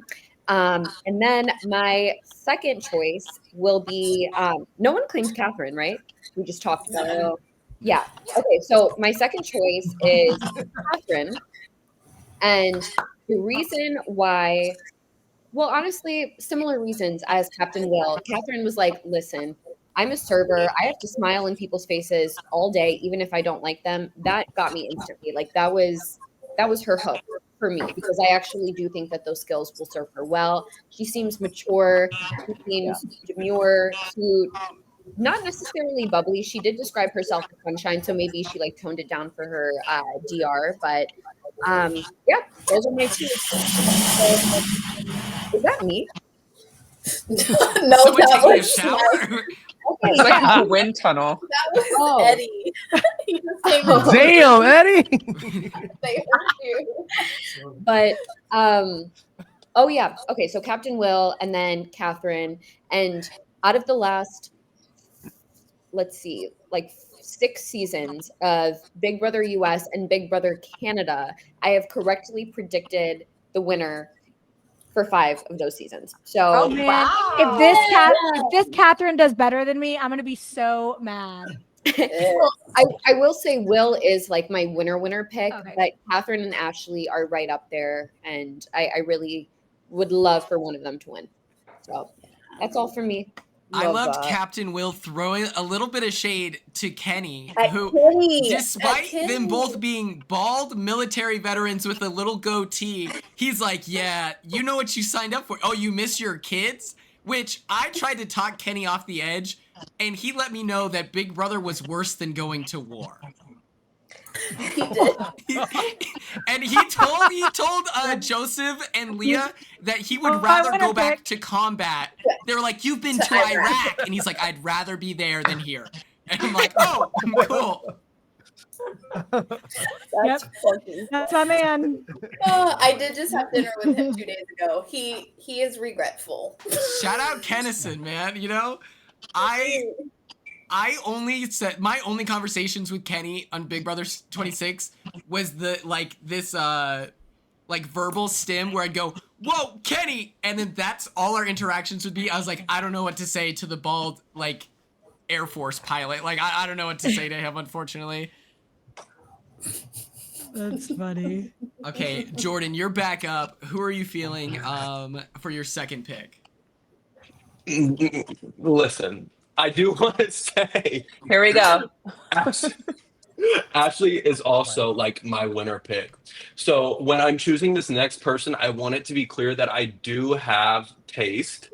And then my second choice will be, no one claimed Catherine, right? We just talked about it. Yeah. Okay, so my second choice is Catherine. And the reason why, well, honestly, similar reasons as Captain Will. Catherine was like, listen, I'm a server. I have to smile in people's faces all day, even if I don't like them. That got me instantly. Like that was her hook for me, because I actually do think that those skills will serve her well. She seems mature. She seems demure, cute, not necessarily bubbly. She did describe herself as sunshine, so maybe she like toned it down for her DR. But yeah, those are my 2. Is that me? No, Someone that taking a was shower? Okay, It's like a wind tunnel. That was Oh. Eddie. He just came in. Damn, Eddie. They heard you. But oh yeah, okay, so Captain Will and then Catherine, and out of the last, let's see, like 6 seasons of Big Brother US and Big Brother Canada, I have correctly predicted the winner for 5 of those seasons. So Oh man, if this Catherine does better than me, I'm gonna be so mad. I will say Will is like my winner pick, Okay. but Catherine and Ashley are right up there, and I really would love for one of them to win. So that's all for me. I Love loved that. Captain Will throwing a little bit of shade to Kenny, At who, Kenny, despite at them Kenny. both being bald military veterans with a little goatee, he's like, yeah, you know what you signed up for. Oh, you miss your kids? Which I tried to talk Kenny off the edge, and he let me know that Big Brother was worse than going to war. He did. And he told Joseph and Leah that he would Oh, rather I go wanna back pick. to combat. They were like, you've been To to Iraq. Iraq. And he's like, I'd rather be there than here. And I'm like, oh, cool. That's funky. That's my man. I did just have dinner with him 2 days ago. He is regretful. Shout out Kennison, man. You know, I only said my only conversations with Kenny on Big Brother 26 was the like verbal stim where I'd go, whoa, Kenny, and then that's all our interactions would be. I was like, I don't know what to say to the bald like Air Force pilot. Like I don't know what to say to him, unfortunately. That's funny. Okay, Jordan, you're back up. Who are you feeling for your second pick? Listen, I do want to say Here we go. Ashley is also like my winner pick. So when I'm choosing this next person, I want it to be clear that I do have taste.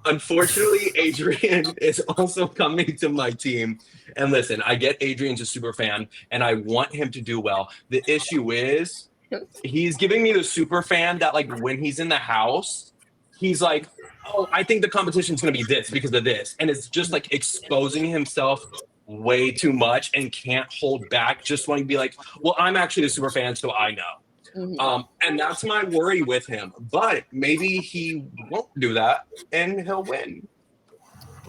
Unfortunately, Adrian is also coming to my team. And listen, I get Adrian's a super fan and I want him to do well. The issue is he's giving me the super fan that like when he's in the house, he's like, oh, I think the competition's gonna be this because of this. And it's just like exposing himself way too much and can't hold back, just wanting to be like, well, I'm actually the super fan, so I know. And that's my worry with him. But maybe he won't do that and he'll win.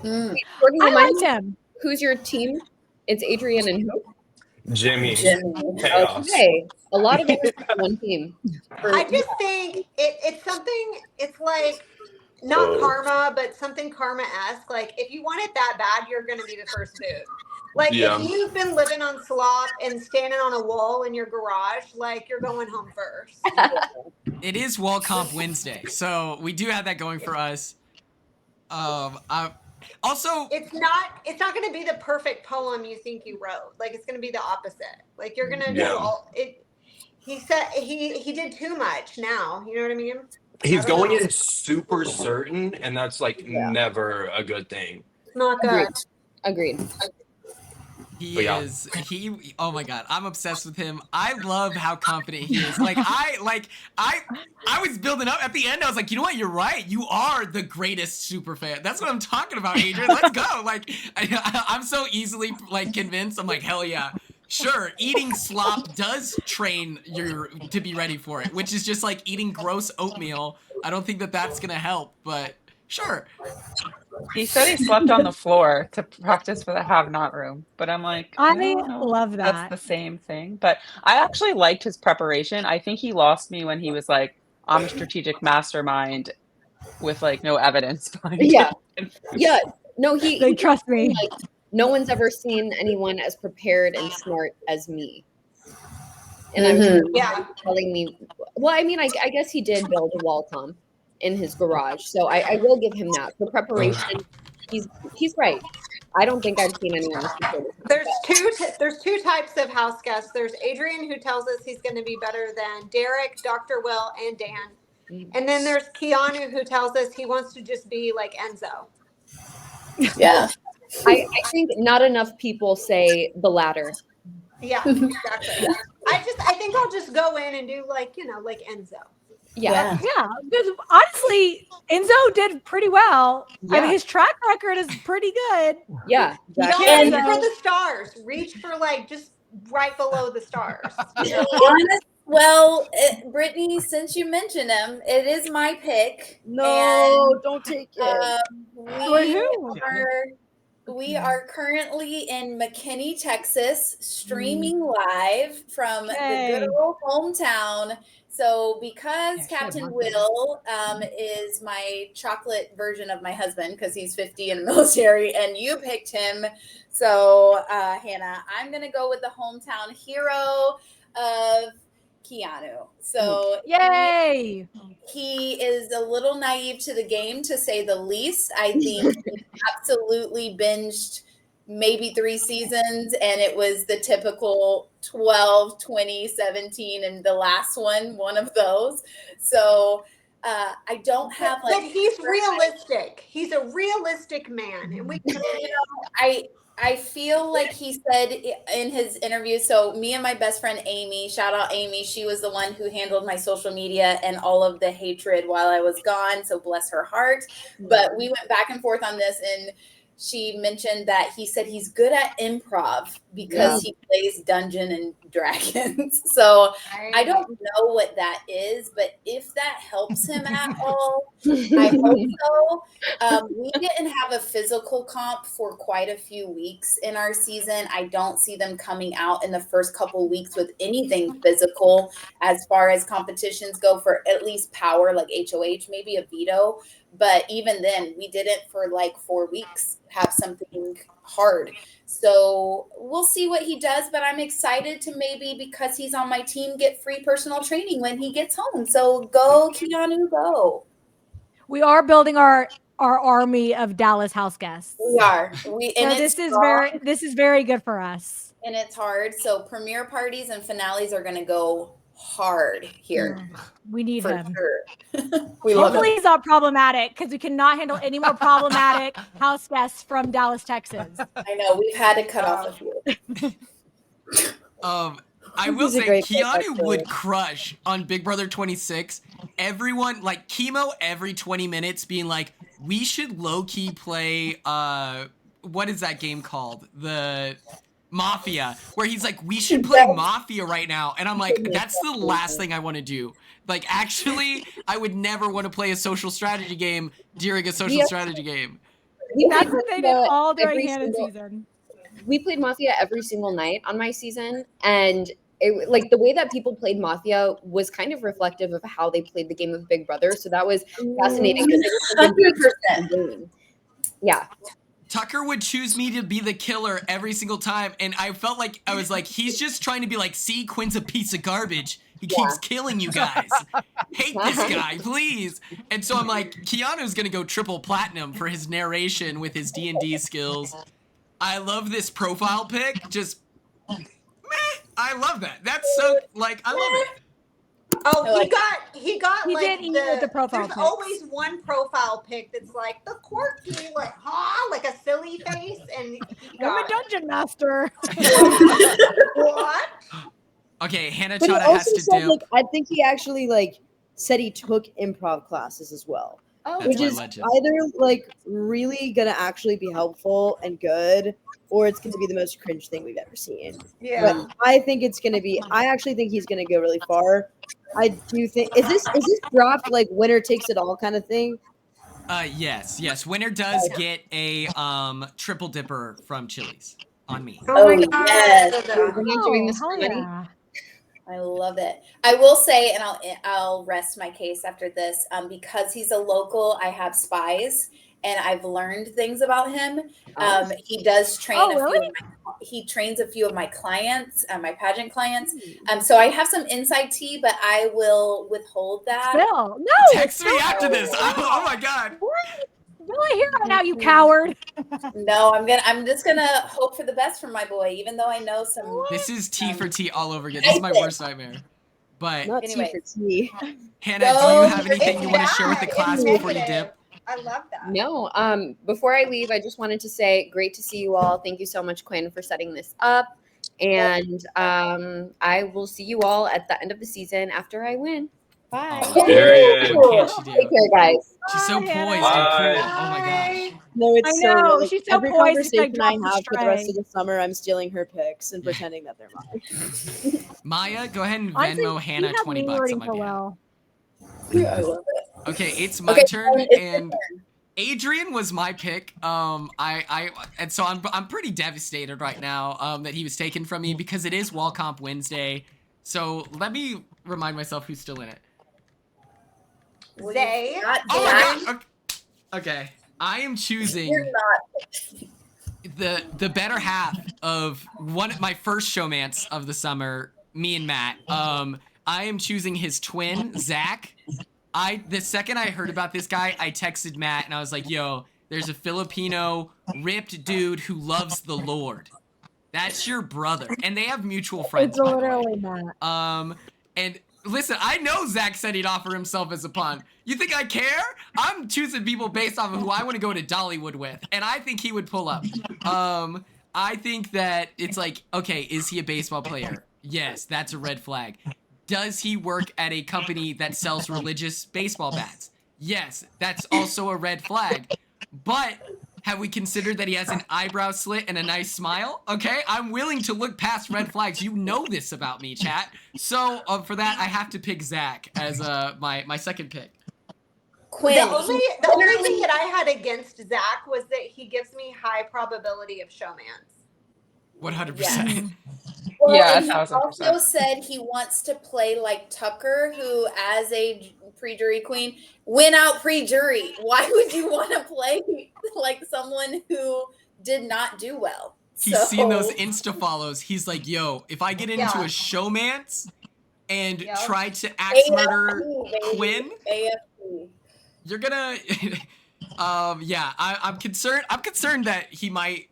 Courtney, I remind liked me, him. who's your team? It's Adrian and who? Jimmy. Jimmy. Chaos. Okay. A lot of us on one team. I just think it's something, it's like not karma, but something karma-esque. Like if you want it that bad, you're going to be the first boot. Like Yeah. if you've been living on slop and standing on a wall in your garage, like you're going home first. It is Wall Comp Wednesday, so we do have that going for us. Also, it's not going to be the perfect poem you think you wrote. Like it's going to be the opposite. Like you're going to do all it. He said he did too much now. You know what I mean? He's going in super certain, and that's never a good thing. It's not good. Agreed. Oh my god, I'm obsessed with him. I love how confident he is. I was building up at the end. I was like, you know what? You're right. You are the greatest super fan. That's what I'm talking about, Adrian. Let's go. Like, I'm so easily convinced. I'm like, hell yeah. Sure, eating slop does train you to be ready for it, which is just like eating gross oatmeal. I don't think that that's gonna help, but sure. He said he slept on the floor to practice for the have-not room, but I'm like, I don't know love if that. That's the same thing. But I actually liked his preparation. I think he lost me when he was like, I'm a strategic mastermind with like no evidence behind Yeah. it. Yeah. No, They trust me. Like, no one's ever seen anyone as prepared and smart as me. And I'm telling me, well, I mean, I guess he did build a wall comp in his garage, so I will give him that for preparation. He's right. I don't think I've seen anyone as prepared. There's two types of house guests. There's Adrian, who tells us he's going to be better than Derek, Dr. Will, and Dan. And then there's Keanu, who tells us he wants to just be like Enzo. Yeah. I think not enough people say the latter. Yeah, exactly. I think I'll just go in and do like Enzo. Yeah. Yeah. Because honestly, Enzo did pretty well. Yeah. I mean, his track record is pretty good. Yeah. Don't And reach for the stars. Reach for just right below the stars. Well, Britney, since you mentioned him, it is my pick. No, don't take it. We are currently in McKinney, Texas, streaming live from the good old hometown. So because Captain Will is my chocolate version of my husband, because he's 50 in the military, and you picked him, so Hannah, I'm going to go with the hometown hero of Keanu. So yay! He is a little naive to the game, to say the least. I think he absolutely binged maybe 3 seasons, and it was the typical 12, 20, 17, and the last one of those. So I don't have but he's realistic. He's a realistic man, and we I feel like he said in his interview, so me and my best friend Amy, shout out Amy, she was the one who handled my social media and all of the hatred while I was gone, so bless her heart. But we went back and forth on this, and she mentioned that he said he's good at improv because he plays Dungeons and Dragons. So I don't know what that is, but if that helps him at all, I hope so. We didn't have a physical comp for quite a few weeks in our season. I don't see them coming out in the first couple weeks with anything physical as far as competitions go, for at least power, like HOH, maybe a veto. But even then, we didn't for like 4 weeks have something hard. So we'll see what he does, but I'm excited to maybe, because he's on my team, get free personal training when he gets home. So go, Keanu, go. We are building our army of Dallas house guests. We are. This is very good for us. and it's hard. So premiere parties and finales are going to go hard here. We need for him. sure. We love Hopefully him. he's not problematic because we cannot handle any more problematic house guests from Dallas, Texas. I know we've had to cut off a few. I will say Keanu would crush on Big Brother 26. Everyone, like Chemo every 20 minutes being like, we should low-key play, what is that game called? The Mafia, where he's like, we should play Mafia right now. And I'm like, that's the last thing I want to do. Like, actually, I would never want to play a social strategy game during a social strategy game. That's what they did all during Hannah's season. We played Mafia every single night on my season, and it, like the way that people played Mafia was kind of reflective of how they played the game of Big Brother. So that was fascinating. 100%. Yeah. Tucker would choose me to be the killer every single time, and I felt like I was like, he's just trying to be like, see, Quinn's a piece of garbage. He keeps killing you guys. Hate this guy, please. And so I'm like, Keanu's gonna go triple platinum for his narration with his D&D skills. I love this profile pic. Just meh. I love that. That's so like I love it. Oh, he got like did with the profile there's pics. always one profile pic that's like the quirky, like like a silly face, and he I'm a dungeon master. What? Okay, Hannah But he Chaddha also has to said, do. like, I think he actually like said he took improv classes as well, That's which my is legend. either like really gonna actually be helpful and good, or it's gonna be the most cringe thing we've ever seen. Yeah. But I think it's gonna be. I actually think he's gonna go really far. I do think is this dropped like winner takes it all kind of thing? Yes. Winner does get a triple dipper from Chili's on me. Oh, yes. We're not doing this hell for money. yeah. I love it. I will say, and I'll rest my case after this. Because he's a local, I have spies, and I've learned things about him. He does train. He trains a few of my clients, my pageant clients. So I have some inside tea, but I will withhold that. Bill, no. Text me after this. Oh my god. Will I hear right now, you coward? No, I'm just gonna hope for the best for my boy, even though I know some. This is T for T all over again. This is my worst nightmare. But Not Anyway. T for T. Hannah, do you have anything you want to share with the class before you dip? I love that. No. Before I leave, I just wanted to say, great to see you all. Thank you so much, Quinn, for setting this up. And I will see you all at the end of the season after I win. Bye. Period. What can she do? Take care, guys. She's so poised and cool. Bye. Oh my gosh. No, it's I so know, real. she's so Every poised, it's like conversation I dropped have for the rest astray. of the summer, I'm stealing her pics and pretending that they're mine. Maya, go ahead and Honestly, Venmo he Hannah had 20 me bucks rooting on my for behalf. Will. Yeah, I love it. Okay, it's my Okay, turn, it's your and Adrian was my pick. And so I'm pretty devastated right now that he was taken from me because it is Wall Comp Wednesday. So let me remind myself who's still in it. Zay. Oh my god. Okay. I am choosing You're not. the better half of my first showmance of the summer, me and Matt. I am choosing his twin, Zach. The second I heard about this guy, I texted Matt and I was like, yo, there's a Filipino ripped dude who loves the Lord. That's your brother. And they have mutual friends. It's literally Matt. And listen, I know Zach said he'd offer himself as a pawn. You think I care? I'm choosing people based off of who I want to go to Dollywood with. And I think he would pull up. I think that it's like, okay, is he a baseball player? Yes, that's a red flag. Does he work at a company that sells religious baseball bats? Yes, that's also a red flag. But have we considered that he has an eyebrow slit and a nice smile? Okay, I'm willing to look past red flags. You know this about me, chat. So for that, I have to pick Zach as my second pick. Quinn. The only thing that I had against Zach was that he gives me high probability of showmance. 100%. Well, Yeah, and he 1000%. also said he wants to play like Tucker, who, as a pre-jury queen, went out pre-jury. Why would you want to play like someone who did not do well? He's seen those Insta follows. He's like, yo, if I get into a showmance and try to axe murder Quinn, you're gonna I'm concerned that he might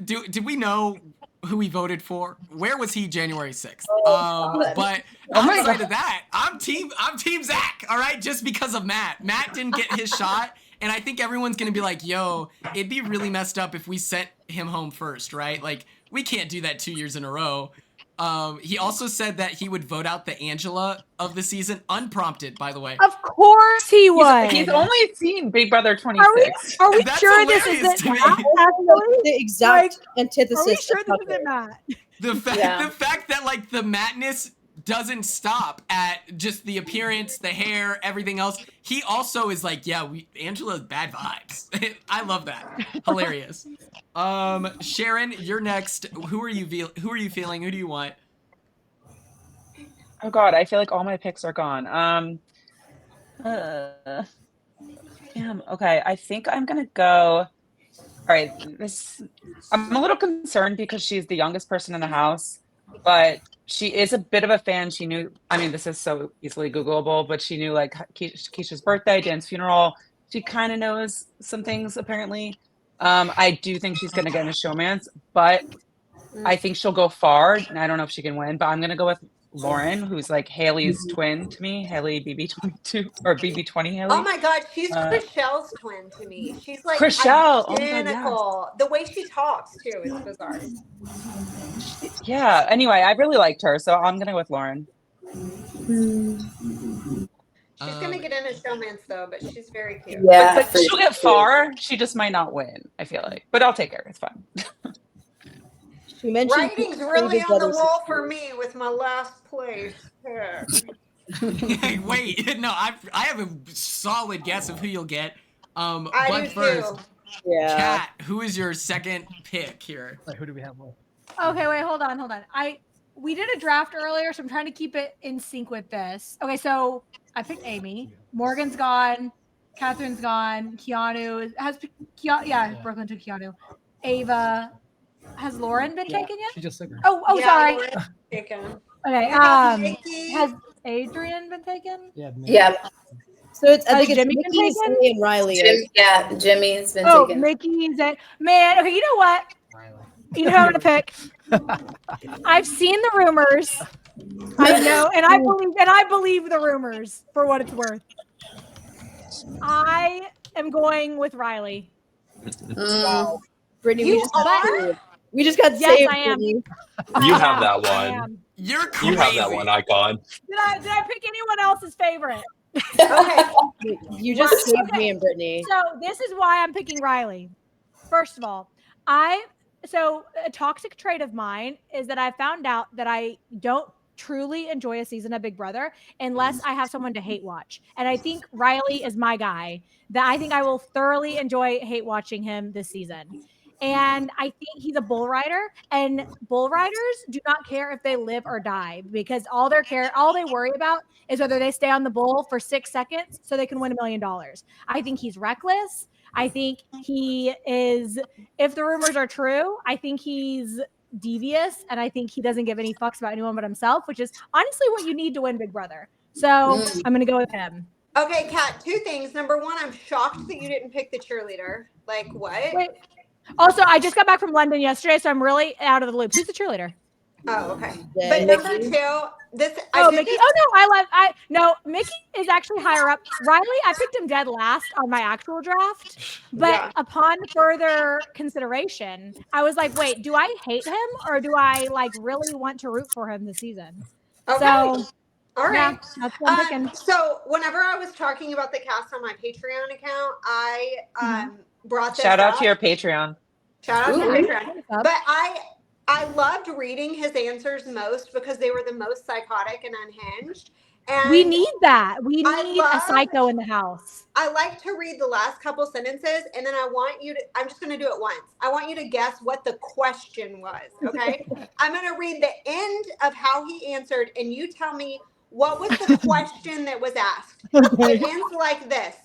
did we know who he voted for. Where was he January 6th? But my outside of that, I'm team Zach. All right, just because of Matt. Matt didn't get his shot, and I think everyone's gonna be like, "Yo, it'd be really messed up if we sent him home first, right? Like, we can't do that 2 years in a row." He also said that he would vote out the Angela of the season, unprompted, by the way. Of course he would. He's only seen Big Brother 26. Are we That's sure this hilarious isn't to me. Matt? The exact antithesis. Are we sure of this Tucker. isn't Matt? The fact that like the madness doesn't stop at just the appearance, the hair, everything else. He also is like, yeah, Angela's bad vibes. I love that. Hilarious. Sharon, you're next. Who are you feeling? Who do you want? Oh God, I feel like all my picks are gone. Damn. Okay, I think I'm gonna go. All right, I'm a little concerned because she's the youngest person in the house, but she is a bit of a fan. She knew, I mean, this is so easily Googleable, but she knew like Keisha's birthday, Dan's funeral. She kind of knows some things apparently. I do think she's going to get in a showmance, but I think she'll go far. And I don't know if she can win, but I'm going to go with Lauren, who's like Haley's twin to me, Haley BB22 or BB20 Haley. Oh my God, she's Chriselle's twin to me. She's like Chriselle. identical. Oh the way she talks too is bizarre. Yeah. Anyway, I really liked her, so I'm gonna go with Lauren. She's gonna get in a showmance though, but she's very cute. Yeah, but she'll get far. She just might not win, I feel like. But I'll take her. It's fine. She mentioned Writing's really on the wall for me with my last place pick. Wait, no, I have a solid guess of who you'll get. I But do first, too. Kat, who is your second pick here? Wait, who do we have left? Okay, wait, hold on. We did a draft earlier, so I'm trying to keep it in sync with this. Okay, so I picked Amy. Morgan's gone. Catherine's gone. Keanu Brooklyn took Keanu. Ava. Has Lauren been taken yet? She just took her. Oh, Yeah, sorry. Lauren's taken. Okay. Mickey. Has Adrian been taken? Yeah. So I think it's Jimmy Mickey, been taken? Cindy, and Riley. Jimmy's been Oh, taken. Mickey's it. Man, okay, you know what? You know who I'm gonna pick. I've seen the rumors. I know, and I believe the rumors for what it's worth. I am going with Riley. Wow. Brittany, You we just got Yes, saved. I am. Brittany. You have that I one. am. You're crazy. You have that one, Icon. Did I pick anyone else's favorite? Okay. You just saved me and Brittany. So this is why I'm picking Riley. First of all, so a toxic trait of mine is that I found out that I don't truly enjoy a season of Big Brother unless I have someone to hate watch. And I think Riley is my guy that I think I will thoroughly enjoy hate watching him this season. And I think he's a bull rider, and bull riders do not care if they live or die because all they worry about is whether they stay on the bull for 6 seconds so they can win $1 million. I think he's reckless. I think he is, if the rumors are true, I think he's devious, and I think he doesn't give any fucks about anyone but himself, which is honestly what you need to win Big Brother. So I'm going to go with him. Okay, Kat, 2 things. Number 1, I'm shocked that you didn't pick the cheerleader. Like, what? Wait. Also, I just got back from London yesterday, so I'm really out of the loop. Who's the cheerleader? Oh, okay. Yeah, But number 2, Mickey. No, Mickey is actually higher up. Riley, I picked him dead last on my actual draft, but upon further consideration, I was like, wait, do I hate him or do I like really want to root for him this season? Okay. So, all right. yeah, that's what I'm picking. So whenever I was talking about the cast on my Patreon account, I brought this Shout out up. to your Patreon. Shout out to Ooh. Patreon. But I loved reading his answers most because they were the most psychotic and unhinged. And We need that. We need a psycho in the house. I like to read the last couple sentences, and then I'm just going to do it once. I want you to guess what the question was, okay? I'm going to read the end of how he answered, and you tell me what was the question that was asked. It ends like this.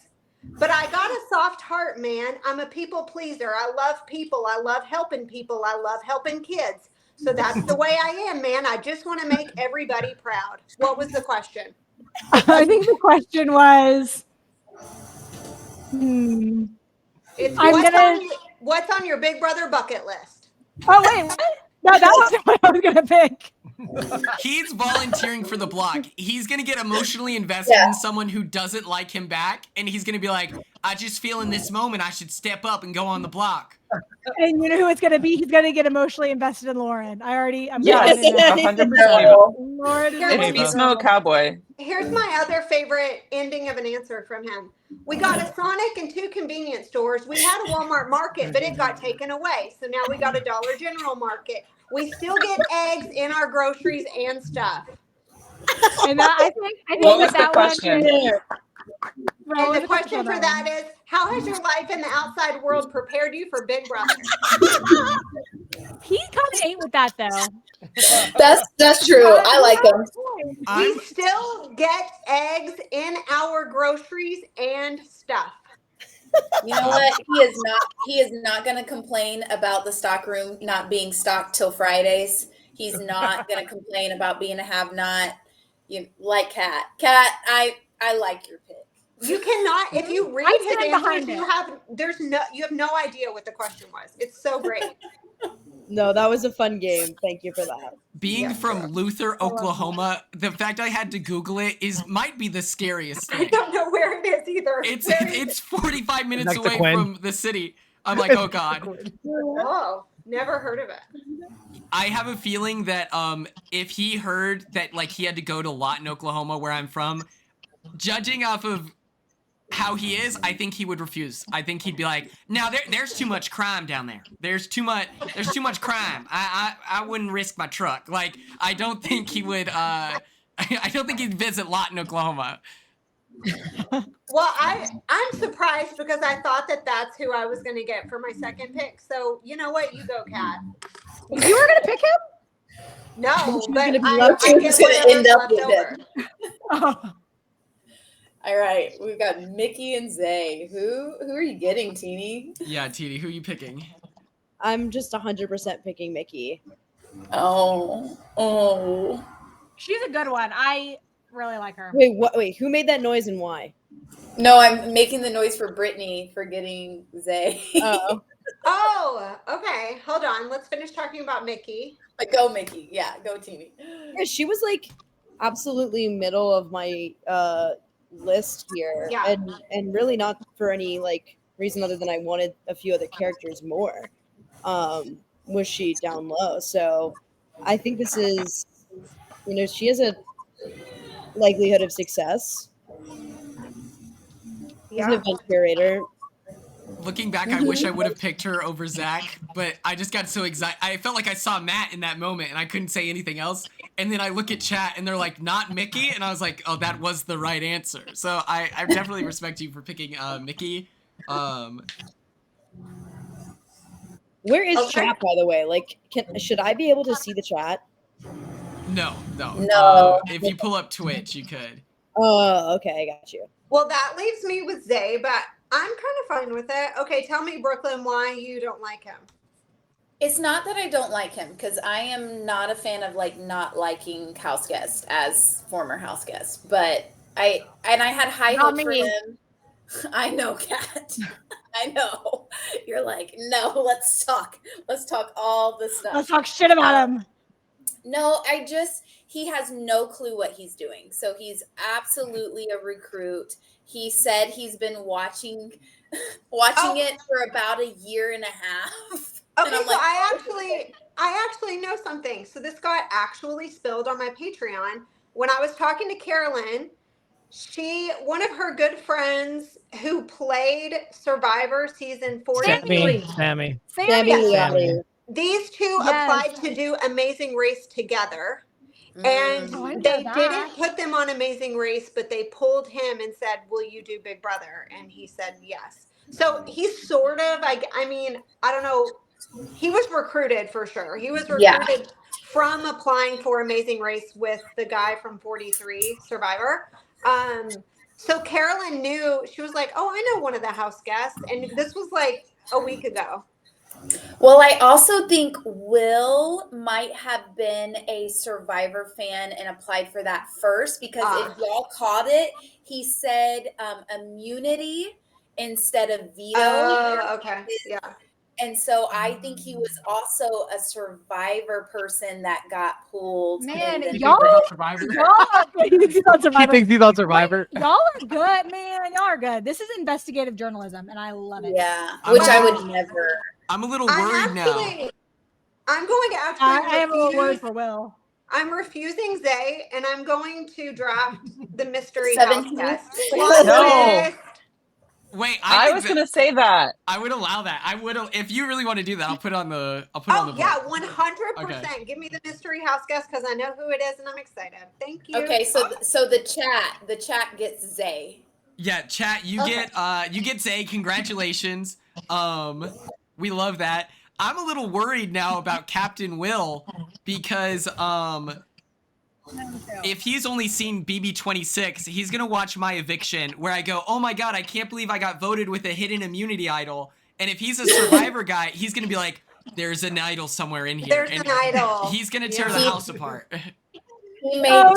But I got a soft heart, man. I'm a people pleaser. I love people. I love helping people. I love helping kids. So that's the way I am, man. I just want to make everybody proud. What was the question? I think the question was, It's what's on your Big Brother bucket list? Oh, wait, what? No, that wasn't what I was gonna pick. He's volunteering for the block. He's gonna get emotionally invested in someone who doesn't like him back, and he's gonna be like, I just feel in this moment I should step up and go on the block. And you know who it's gonna be? He's gonna get emotionally invested in Lauren. I'm Yes, calling it now. 100%. Lauren is It's Beast Mode Cowboy. Here's my other favorite ending of an answer from him. We got a Sonic and 2 convenience stores. We had a Walmart Market, but it got taken away. So now we got a Dollar General Market. We still get eggs in our groceries and stuff. And I think What was the that question? Well, And the question for that is, how has your life in the outside world prepared you for Big Brother? He kind of ain't with that though. That's true. I like him. We still get eggs in our groceries and stuff. You know what? He is not going to complain about the stock room not being stocked till Fridays. He's not going to complain about being a have-not. You like Kat. Kat, I like your pick. You cannot, if you read his answers, you have no idea what the question was. It's so great. No, that was a fun game. Thank you for that. Being from Luther, Oklahoma, the fact I had to Google it might be the scariest thing. I don't know where it is either. It's 45 minutes Next to away Quinn. from the city. I'm like, oh God. Oh, never heard of it. I have a feeling that if he heard that like he had to go to Lawton, Oklahoma, where I'm from, judging off of how he is, I think he would refuse. I think he'd be like, "No, there's too much crime down there. There's too much crime. I wouldn't risk my truck." Like, I don't think he would. I don't think he'd visit Lawton, Oklahoma. Well, I'm surprised because I thought that that's who I was going to get for my second pick. So you know what? You go, Kat. You were gonna pick him? No, but She I was get gonna end whatever's up left with over. Oh. All right, we've got Mickey and Zay. Who are you getting, Teeny? Yeah, Titi, who are you picking? I'm just 100% picking Mickey. Oh. She's a good one. I really like her. Wait, what? Wait, who made that noise and why? No, I'm making the noise for Britney for getting Zay. Oh, Oh, okay. Hold on. Let's finish talking about Mickey. But go, Mickey. Yeah, go, Teeny. yeah, she was like absolutely middle of my list here, Yeah. and really not for any like reason other than I wanted a few other characters more. Was she down low? So I think this is, she has a likelihood of success. She's an event curator. Looking back, I wish I would have picked her over Zach, but I just got so excited. I felt like I saw Matt in that moment, and I couldn't say anything else. And then I look at chat, and they're like, "Not Mickey," and I was like, "Oh, that was the right answer." So I definitely respect you for picking Mickey. Where is chat, by the way? Like, should I be able to see the chat? No. No. If you pull up Twitch, you could. Oh, okay, I got you. Well, that leaves me with Zay, but I'm kind of fine with it. Okay, tell me, Brooklyn, why you don't like him. It's not that I don't like him, because I am not a fan of like not liking house guests as former house guests. But I had high hopes for him. I know, Kat. I know. You're like, no, let's talk. Let's talk all this stuff. Let's talk shit about him. No, he has no clue what he's doing. So he's absolutely a recruit. He said he's been watching it for about a year and a half. Okay, so like, I actually know something. So this got actually spilled on my Patreon. When I was talking to Carolyn, one of her good friends who played Survivor season 43. Sammy. These two applied to do Amazing Race together. And they didn't put them on Amazing Race, but they pulled him and said, "Will you do Big Brother?" And he said yes. So he's sort of, I mean, I don't know. He was recruited for sure. He was recruited from applying for Amazing Race with the guy from 43 Survivor. So Carolyn knew, she was like, "Oh, I know one of the house guests." And this was like a week ago. Well, I also think Will might have been a Survivor fan and applied for that first, because if y'all caught it, he said immunity instead of veto. Okay. Yeah. And so I think he was also a Survivor person that got pulled. Man, in the y'all Survivor. he thinks he's on He Survivor. thinks he's on Survivor. Y'all are good, man. Y'all are good. This is investigative journalism, and I love it. Yeah, which I would never. I'm a little worried now. I'm going to actually. I am a little worried for Will. I'm refusing Zay, and I'm going to draft the mystery 17? house guest. No. Wait, I was gonna say that. I would allow that. I would, if you really want to do that. I'll put it on the. I'll put it on the board. Yeah, 100%. Give me the mystery house guest because I know who it is and I'm excited. Thank you. Okay, so the chat gets Zay. Yeah, chat. You get Zay. Congratulations. We love that. I'm a little worried now about Captain Will because if he's only seen BB26, he's gonna watch my eviction where I go, oh my god, I can't believe I got voted with a hidden immunity idol. And if he's a Survivor guy, he's gonna be like, there's an idol somewhere in here. There's an idol. He's gonna tear the house apart. He made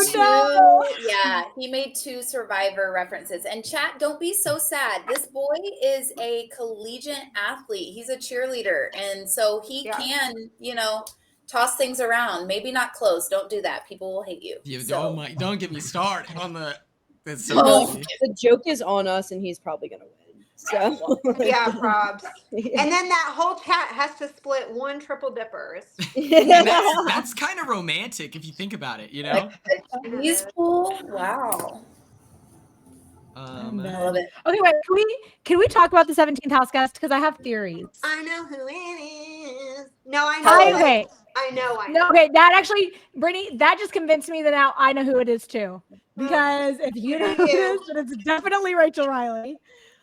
he made 2 Survivor references. And chat, don't be so sad. This boy is a collegiate athlete. He's a cheerleader. And so he can, toss things around. Maybe not close. Don't do that. People will hate you. Don't get me started on the. That's so the joke is on us, and he's probably gonna win. So yeah, probs. And then that whole chat has to split 1 triple dippers. that's kind of romantic if you think about it. He's cool. Wow. I love it. Okay, wait. Can we talk about the 17th house guest? Because I have theories. I know who it is. No, I know. Okay. I know. No, okay, that actually, Brittany, that just convinced me that now I know who it is too. Because if you know who it is, then it's definitely Rachel Riley.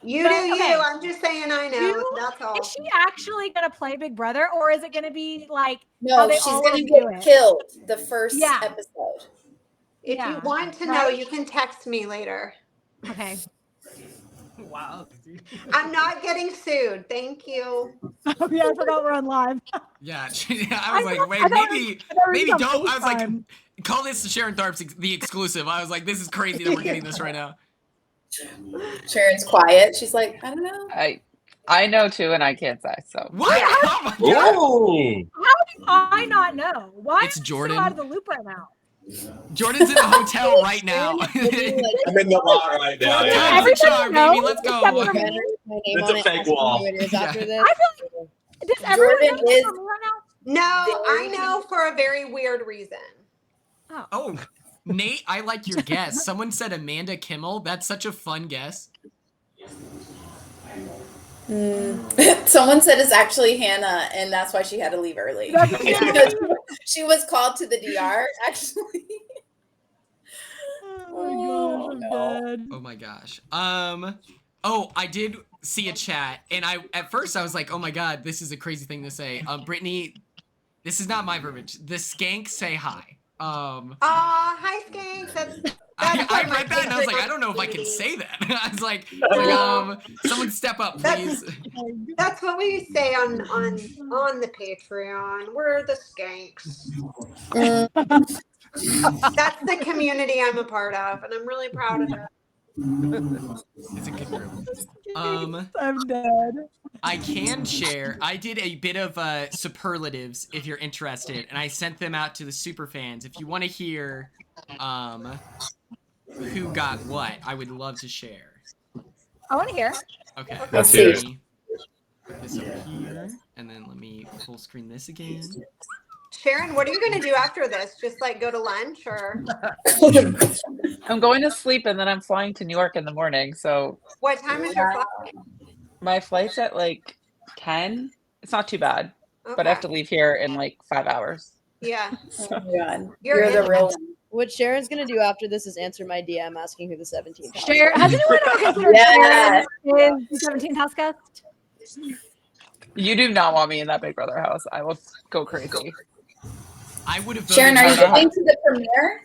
You do you. I'm just saying I know. That's all. Is she actually going to play Big Brother, or is it going to be like no? She's going to get killed the first episode. If you want to know, you can text me later. Okay. Wow. I'm not getting sued. Thank you. Oh, yeah, I forgot we're on live. Yeah, I was like, wait, maybe don't. I was like, call this Sharon Tharp's the exclusive. I was like, this is crazy that we're getting this right now. Sharon's quiet. She's like, I don't know. I know too, and I can't say so. What? Oh my God. How do I not know? Why it's am I Jordan. so out of the loop right now? Jordan's in a hotel right now. I'm in the wall right now. Yeah. Time's a charm, baby. Let's go. It's a fake wall. After this. I feel like, does everyone know is right now? No, I know for a very weird reason. Oh, Nate, I like your guess. Someone said Amanda Kimmel. That's such a fun guess. Someone said it's actually Hannah, and that's why she had to leave early. She was called to the DR, actually. Oh my gosh. Oh, I did see a chat, and at first I was like, oh my god, this is a crazy thing to say. Brittany, this is not my verbiage. The skanks say hi. Hi skanks. I read that and I was like, I don't know if I can say that. I was like, someone step up, please. That's what we say on the Patreon. We're the skanks. That's the community I'm a part of, and I'm really proud of it. It's a good group. I'm dead. I can share. I did a bit of superlatives if you're interested, and I sent them out to the super fans. If you want to hear who got what, I would love to share. I want to hear. Okay. Let's hear it. Put this over here, and then let me full screen this again. Sharon, what are you going to do after this? Just like go to lunch or? I'm going to sleep and then I'm flying to New York in the morning. So what time is your flight? My flight's at like 10. It's not too bad, but I have to leave here in like 5 hours. Yeah. Oh my God. You're the real one. What Sharon's gonna do after this is answer my DM asking who the 17th house Sharon, has anyone ever considered Sharon is the 17th house guest? You do not want me in that Big Brother house. I will go crazy. I would have. Sharon, are you going to the premiere?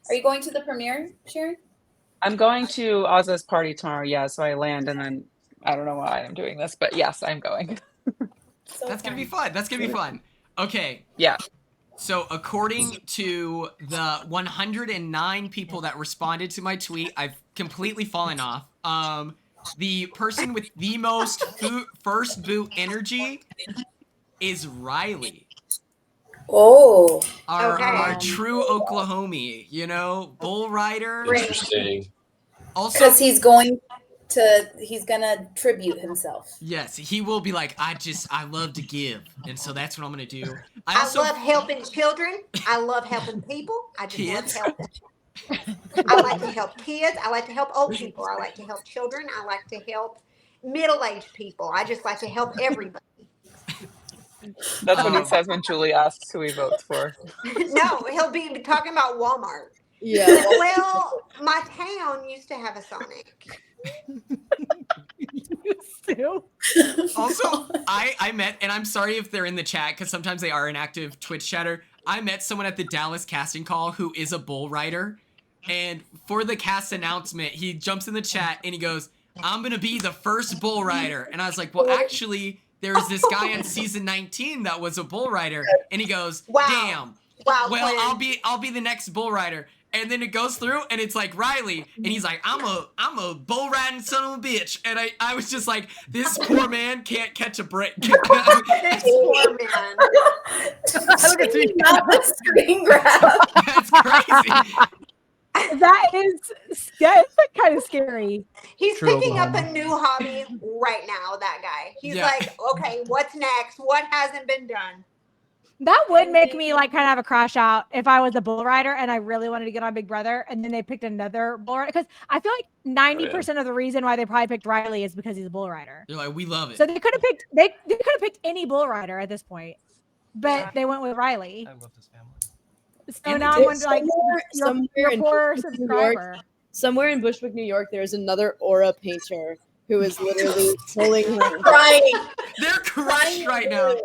Are you going to the premiere, Sharon? I'm going to Oz's party tomorrow. Yeah, so I land and then I don't know why I'm doing this, but yes, I'm going. That's gonna be fun. That's gonna be fun. Okay. Yeah. So according to the 109 people that responded to my tweet, I've completely fallen off. The person with the most first boot energy is Riley. Oh. Our true Oklahomie, you know, bull rider. Interesting. Also, because he's gonna tribute himself. Yes, he will be like, I love to give, and so that's what I'm gonna do. I love helping children. I love helping people. I just Kids? love helping. I like to help kids. I like to help old people. I like to help children. I like to help middle-aged people. I just like to help everybody. That's what he says when Julie asks who he votes for. No, he'll be talking about Walmart. Yeah. Well, my town used to have a Sonic. Also, I met, and I'm sorry if they're in the chat because sometimes they are an active Twitch chatter. I met someone at the Dallas casting call who is a bull rider, and for the cast announcement, he jumps in the chat and he goes, "I'm gonna be the first bull rider," and I was like, "Well, actually, there's this guy in season 19 that was a bull rider," and he goes, "Damn, well, I'll be the next bull rider." And then it goes through, and it's like Riley, and he's like, I'm a bull riding son of a bitch. And I was just like, this poor man can't catch a break. This poor man. Look at you. Not the screen grab. That's crazy. That's kind of scary. He's picking up a new hobby right now, that guy. He's like, okay, what's next? What hasn't been done? That would make me like kind of have a crash out if I was a bull rider and I really wanted to get on Big Brother and then they picked another bull rider. Because I feel like 90% of the reason why they probably picked Riley is because he's a bull rider. They're like, we love it. So they could have picked they could have picked any bull rider at this point. But they went with Riley. I love this family. So now I'm wondering, like, your poor subscriber. Somewhere in Bushwick, New York, there's another aura painter who is literally pulling her. Crying. They're crushed right now.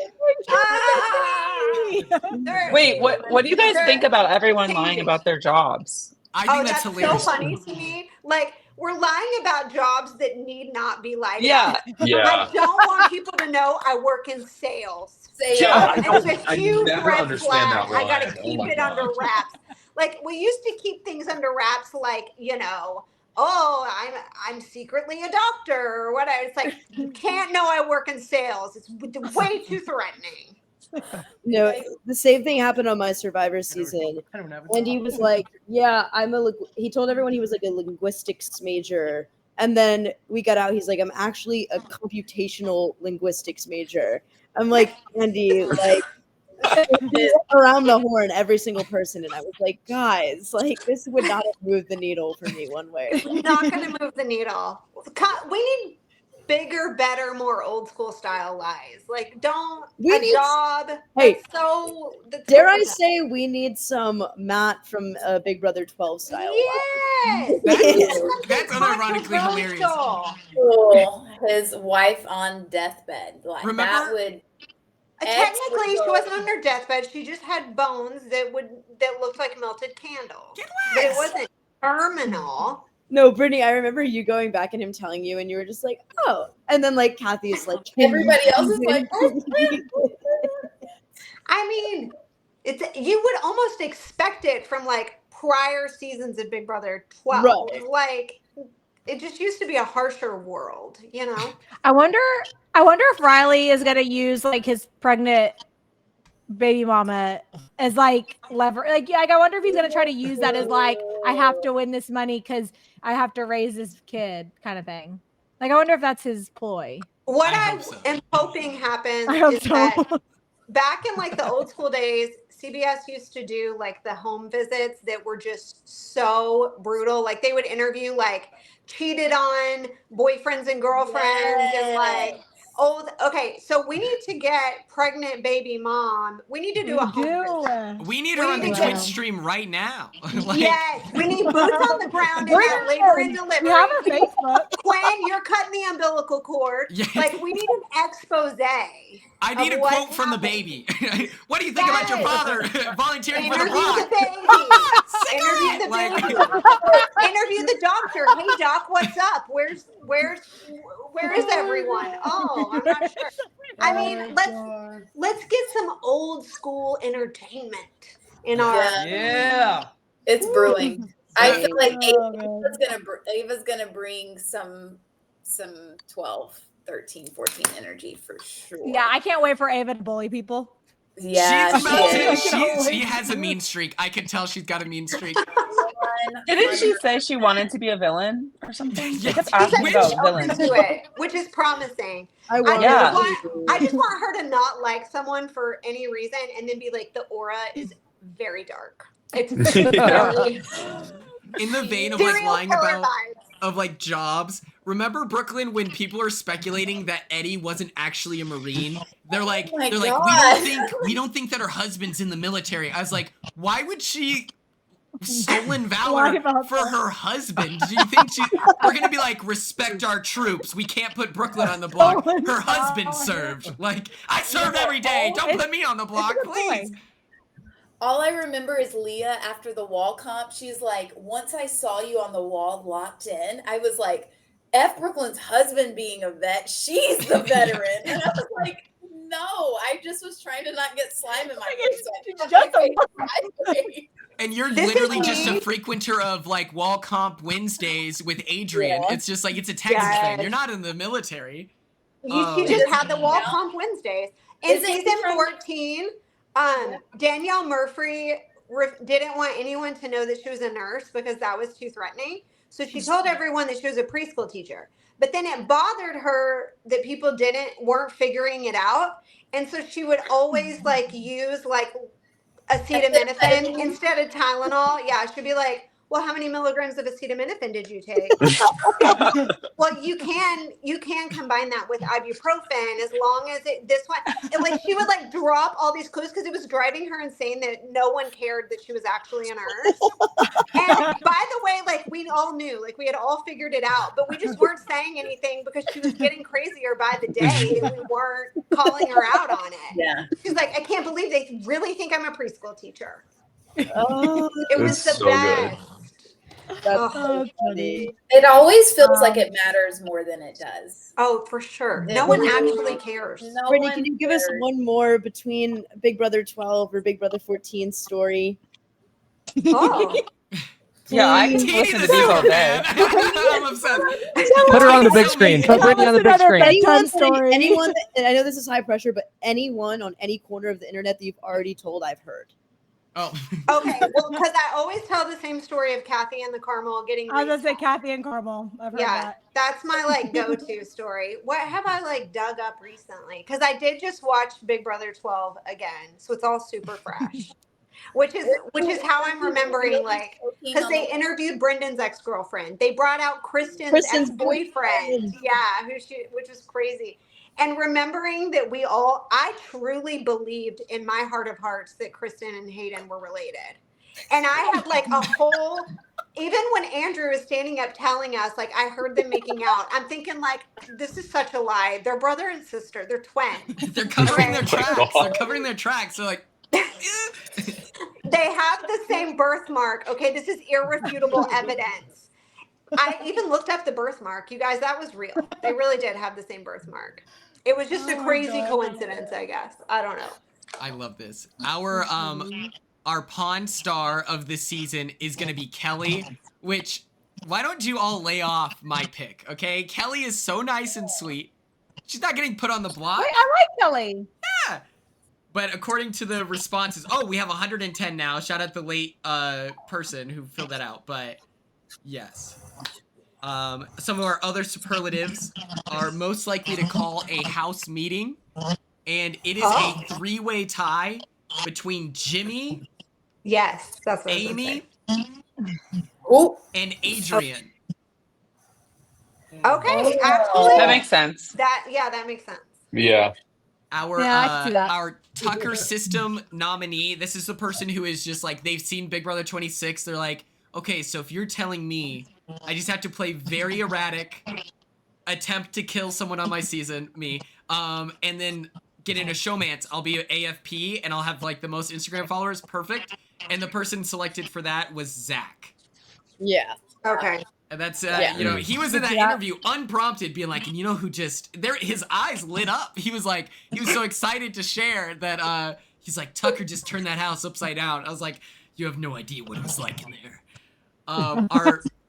Wait, what do you guys think about everyone lying about their jobs? I think that's hilarious. So funny to me. Like, we're lying about jobs that need not be lied about. Yeah. I don't want people to know I work in sales. Yeah, It's a huge never red understand flag. that I got to line. keep Oh my it under God. wraps. Like, we used to keep things under wraps, like, you know, oh, I'm secretly a doctor or whatever. It's like, you can't know I work in sales. It's way too threatening. No, the same thing happened on my Survivor season. And he was like, yeah, he told everyone he was like a linguistics major. And then we got out, he's like, I'm actually a computational linguistics major. I'm like, Andy, like, around the horn, every single person. And I was like, guys, like, this would not have moved the needle for me one way. Not going to move the needle. We need bigger, better, more old school style lies. Like, job. Hey, that's dare I say we need some Matt from Big Brother 12 style. Yes. That's unironically hilarious. Cool. His wife on deathbed. Like, Remember? that would. Technically, she wasn't on her deathbed. She just had bones that looked like melted candles. But it wasn't terminal. No, Brittany, I remember you going back and him telling you, and you were just like, oh. And then, like, Kathy's like, everybody else is like, I mean, you would almost expect it from, like, prior seasons of Big Brother 12. Right. Like, it just used to be a harsher world, you know? I wonder if Riley is gonna use like his pregnant baby mama as like lever. Like I wonder if he's gonna try to use that as like, I have to win this money because I have to raise this kid kind of thing. Like I wonder if that's his ploy. What I am hoping happens is that back in like the old school days, CBS used to do like the home visits that were just so brutal. Like they would interview like cheated on boyfriends and girlfriends and like old. Okay, so we need to get pregnant baby mom. We need to do a home visit. We need her on the Twitch stream right now. Yes, we need boots on the ground in that labor and delivery. We have her Facebook. Quinn, you're cutting the umbilical cord. Yes. Like we need an expose. I need a quote from the baby. What do you think about your father volunteering for the block? Interview the baby. Interview the doctor. Hey doc, what's up? Where is everyone? Oh, I'm not sure. I mean, let's get some old school entertainment in our. Yeah, it's brewing. I feel like Ava's gonna bring some 12. 13, 14 energy for sure. Yeah, I can't wait for Ava to bully people. Yeah, she's about to, is. she has a mean streak. I can tell she's got a mean streak. Didn't she say she wanted to be a villain or something? They kept She said asking she's about open villains. to it, which is promising. I just want her to not like someone for any reason, and then be like, the aura is very dark. It's very In the vein of like serial lying killer about vibes. of like jobs. Remember Brooklyn when people are speculating that Eddie wasn't actually a Marine? They're like my we don't think that her husband's in the military. I was like, why would she stolen valor for her husband? Do you think we're gonna be like, respect our troops? We can't put Brooklyn on the block. Her husband served. Like, I served every day. Don't put me on the block, please. All I remember is Leah after the wall comp. She's like, once I saw you on the wall locked in, I was like, F Brooklyn's husband being a vet. She's the veteran. And I was like, no, I just was trying to not get slime in my face. And you're literally just a frequenter of like wall comp Wednesdays with Adrian. Yeah. It's just like, it's a Texas thing. You're not in the military. She just had the wall comp Wednesdays. In season 14, Danielle Murphy didn't want anyone to know that she was a nurse because that was too threatening. So she told everyone that she was a preschool teacher. But then it bothered her that people weren't figuring it out. And so she would always like use like acetaminophen instead of Tylenol. Yeah, she'd be like, well, how many milligrams of acetaminophen did you take? Well, you can combine that with ibuprofen as long as like she would like drop all these clues because it was driving her insane that no one cared that she was actually a nurse. And by the way, like we all knew, like we had all figured it out, but we just weren't saying anything because she was getting crazier by the day and we weren't calling her out on it. Yeah. She's like, I can't believe they really think I'm a preschool teacher. Oh, it was the so best. That's so funny. It always feels like it matters more than it does. Oh, for sure. No one actually cares. Brittany, can you give us one more between Big Brother 12 or Big Brother 14 story? Oh. Yeah, I can listen to these all day. I'm obsessed. Put her on the big screen. Put Brittany on the big screen. Anyone, and I know this is high pressure, but anyone on any corner of the internet that you've already told, I've heard. Oh. Okay, well, because I always tell the same story of Kathy and the caramel getting. I was gonna say Kathy and caramel. I've heard that. That's my like go-to story. What have I like dug up recently? Because I did just watch Big Brother 12 again, so it's all super fresh. Which is how I'm remembering, like, because they interviewed Brendan's ex-girlfriend. They brought out Kristen's ex-boyfriend. Yeah, which was crazy. And remembering that I truly believed in my heart of hearts that Kristen and Hayden were related. And I had like a whole, even when Andrew was standing up telling us, like, I heard them making out, I'm thinking like, this is such a lie. They're brother and sister. They're twins. They're covering their tracks. They're covering their tracks. They're like, they have the same birthmark. Okay, this is irrefutable evidence. I even looked up the birthmark. You guys, that was real. They really did have the same birthmark. It was just a crazy coincidence, I guess. I don't know. I love this. Our pawn star of the season is gonna be Kelly, which why don't you all lay off my pick, okay? Kelly is so nice and sweet. She's not getting put on the block. Wait, I like Kelly. Yeah. But according to the responses, we have 110 now. Shout out the late person who filled that out. But yes. Some of our other superlatives are most likely to call a house meeting. And it is a three-way tie between Jimmy, yes, that's what Amy, and Adrian. Okay, actually, that makes sense. That makes sense. Yeah. Our Tucker system nominee, this is the person who is just like, they've seen Big Brother 26. They're like, okay, so if you're telling me I just have to play very erratic, attempt to kill someone on my season, and then get in a showmance, I'll be an AFP and I'll have like the most Instagram followers, perfect. And the person selected for that was Zach. Yeah. Okay. And that's, he was in that interview unprompted being like, and you know who his eyes lit up. He was so excited to share that, he's like, Tucker just turned that house upside down. I was like, you have no idea what it was like in there.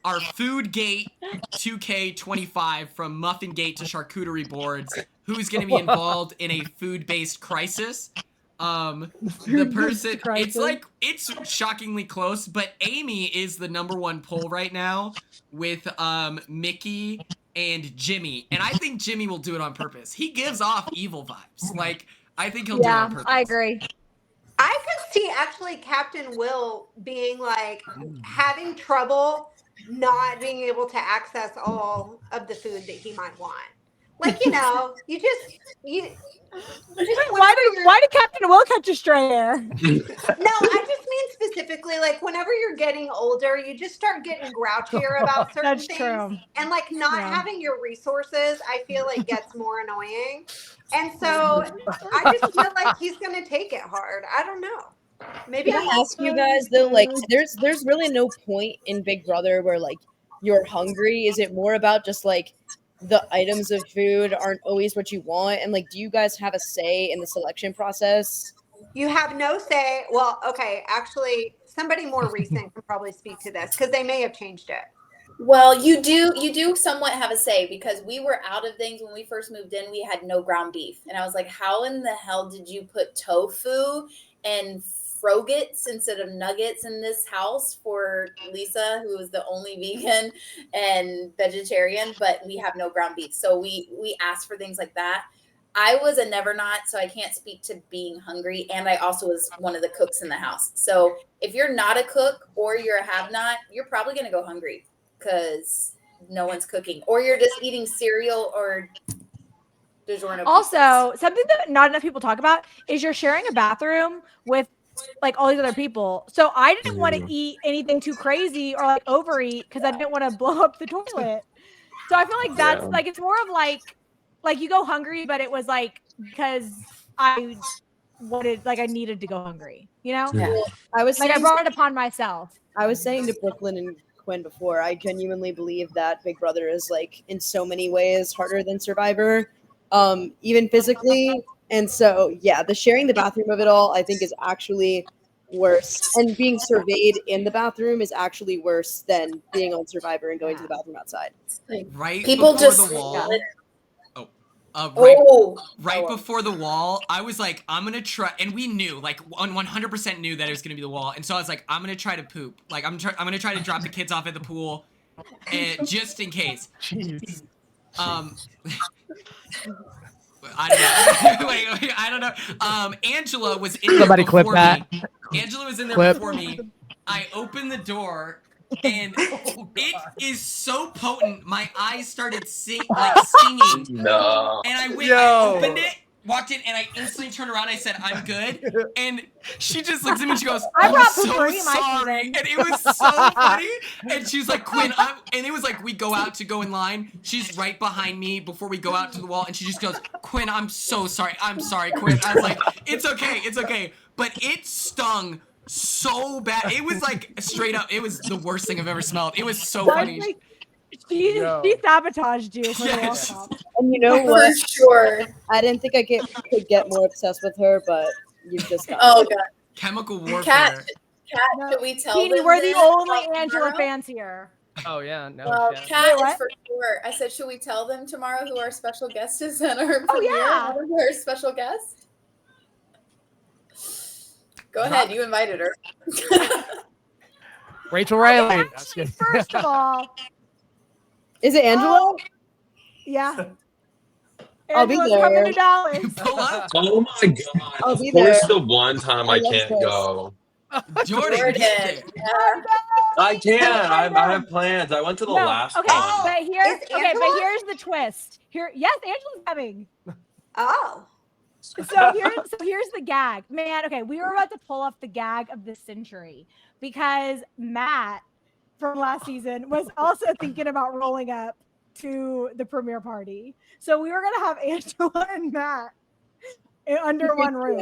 our Food Gate 2K25 from Muffin Gate to charcuterie boards. Who's going to be involved in a food-based crisis? The person, it's shockingly close, but Amy is the #1 poll right now with Mickey and Jimmy, and I think Jimmy will do it on purpose. He gives off evil vibes. Like, I think he'll do it on purpose. I agree. I could see actually Captain Will being like having trouble not being able to access all of the food that he might want. Like, you know, Why did Captain Will catch a stray there? No, I just mean specifically, like, whenever you're getting older, you just start getting grouchier about certain things. True. And, like, not having your resources, I feel like gets more annoying. And so I just feel like he's going to take it hard. I don't know. Maybe Can I ask you guys, though, like, there's really no point in Big Brother where, like, you're hungry. Is it more about just, like, the items of food aren't always what you want? And, like, do you guys have a say in the selection process? You have no say. Well, okay, actually, somebody more recent can probably speak to this because they may have changed it. Well, you do somewhat have a say because we were out of things when we first moved in. We had no ground beef. And I was like, how in the hell did you put tofu and frogets instead of nuggets in this house for Lisa, who is the only vegan and vegetarian, but we have no ground beef. So we asked for things like that. I was a never not, so I can't speak to being hungry. And I also was one of the cooks in the house. So if you're not a cook or you're a have not, you're probably going to go hungry because no one's cooking, or you're just eating cereal or DiGiorno. Also, something that not enough people talk about is you're sharing a bathroom with like all these other people. So I didn't want to eat anything too crazy or like overeat because I didn't want to blow up the toilet. So I feel like that's like, it's more of like you go hungry, but it was like because I wanted, like I needed to go hungry, you know? Yeah. I was like, I brought it upon myself. I was saying to Brooklyn and Quinn before, I genuinely believe that Big Brother is like in so many ways harder than Survivor, even physically. And so, yeah, the sharing the bathroom of it all, I think, is actually worse. And being surveyed in the bathroom is actually worse than being on Survivor and going to the bathroom outside. Right People before just the wall. Right before the wall, I was like, I'm gonna try, and we knew, like, 100% knew that it was gonna be the wall, and so I was like, I'm gonna try to poop, like, I'm gonna try to drop the kids off at the pool, and just in case. Jeez. I don't know. Wait, I don't know. Angela was in Somebody there before clip that. me. Angela was in there Clip. before me. I opened the door, and it is so potent. My eyes started singing. No. And I went, I opened it, walked in, and I instantly turned around. I said, "I'm good." And she just looks at me. And she goes, I "I'm brought so pepperoni in my sorry." season. And it was so funny. And she's like, "Quinn," and it was like we go out to go in line. She's right behind me before we go out to the wall, and she just goes, "Quinn, I'm so sorry. I'm sorry, Quinn." I was like, "It's okay. It's okay." But it stung so bad. It was like straight up. It was the worst thing I've ever smelled. It was so funny. Like, she sabotaged you. For Yes. And you know what? For sure. I didn't think I could get more obsessed with her, but you've just got Oh god. Chemical warfare. Cat, should we tell Petey, them we're the this only about Angela tomorrow? fans here. Oh yeah, no. Well, shit. Cat Wait, is what? for sure. I said, should we tell them tomorrow who our special guest is at our premiere? yeah. One of our special guests? Go ahead, you invited her. Rachel Riley. Actually, first of all, Is it Angela? yeah. I'll be Angela's there. coming to Dallas. Pull up. Oh my god. I'll be Of course, there. the one time I love can't this. go. Jordan, Jordan. get there. Yeah. I can't. I have plans. I went to the No, last okay, one. but here's Is but Angela? here's the twist. Yes, Angela's coming. Oh. So here's the gag. Man, okay, we were about to pull off the gag of the century because Matt from last season was also thinking about rolling up to the premiere party. So we were gonna have Angela and Matt under one roof.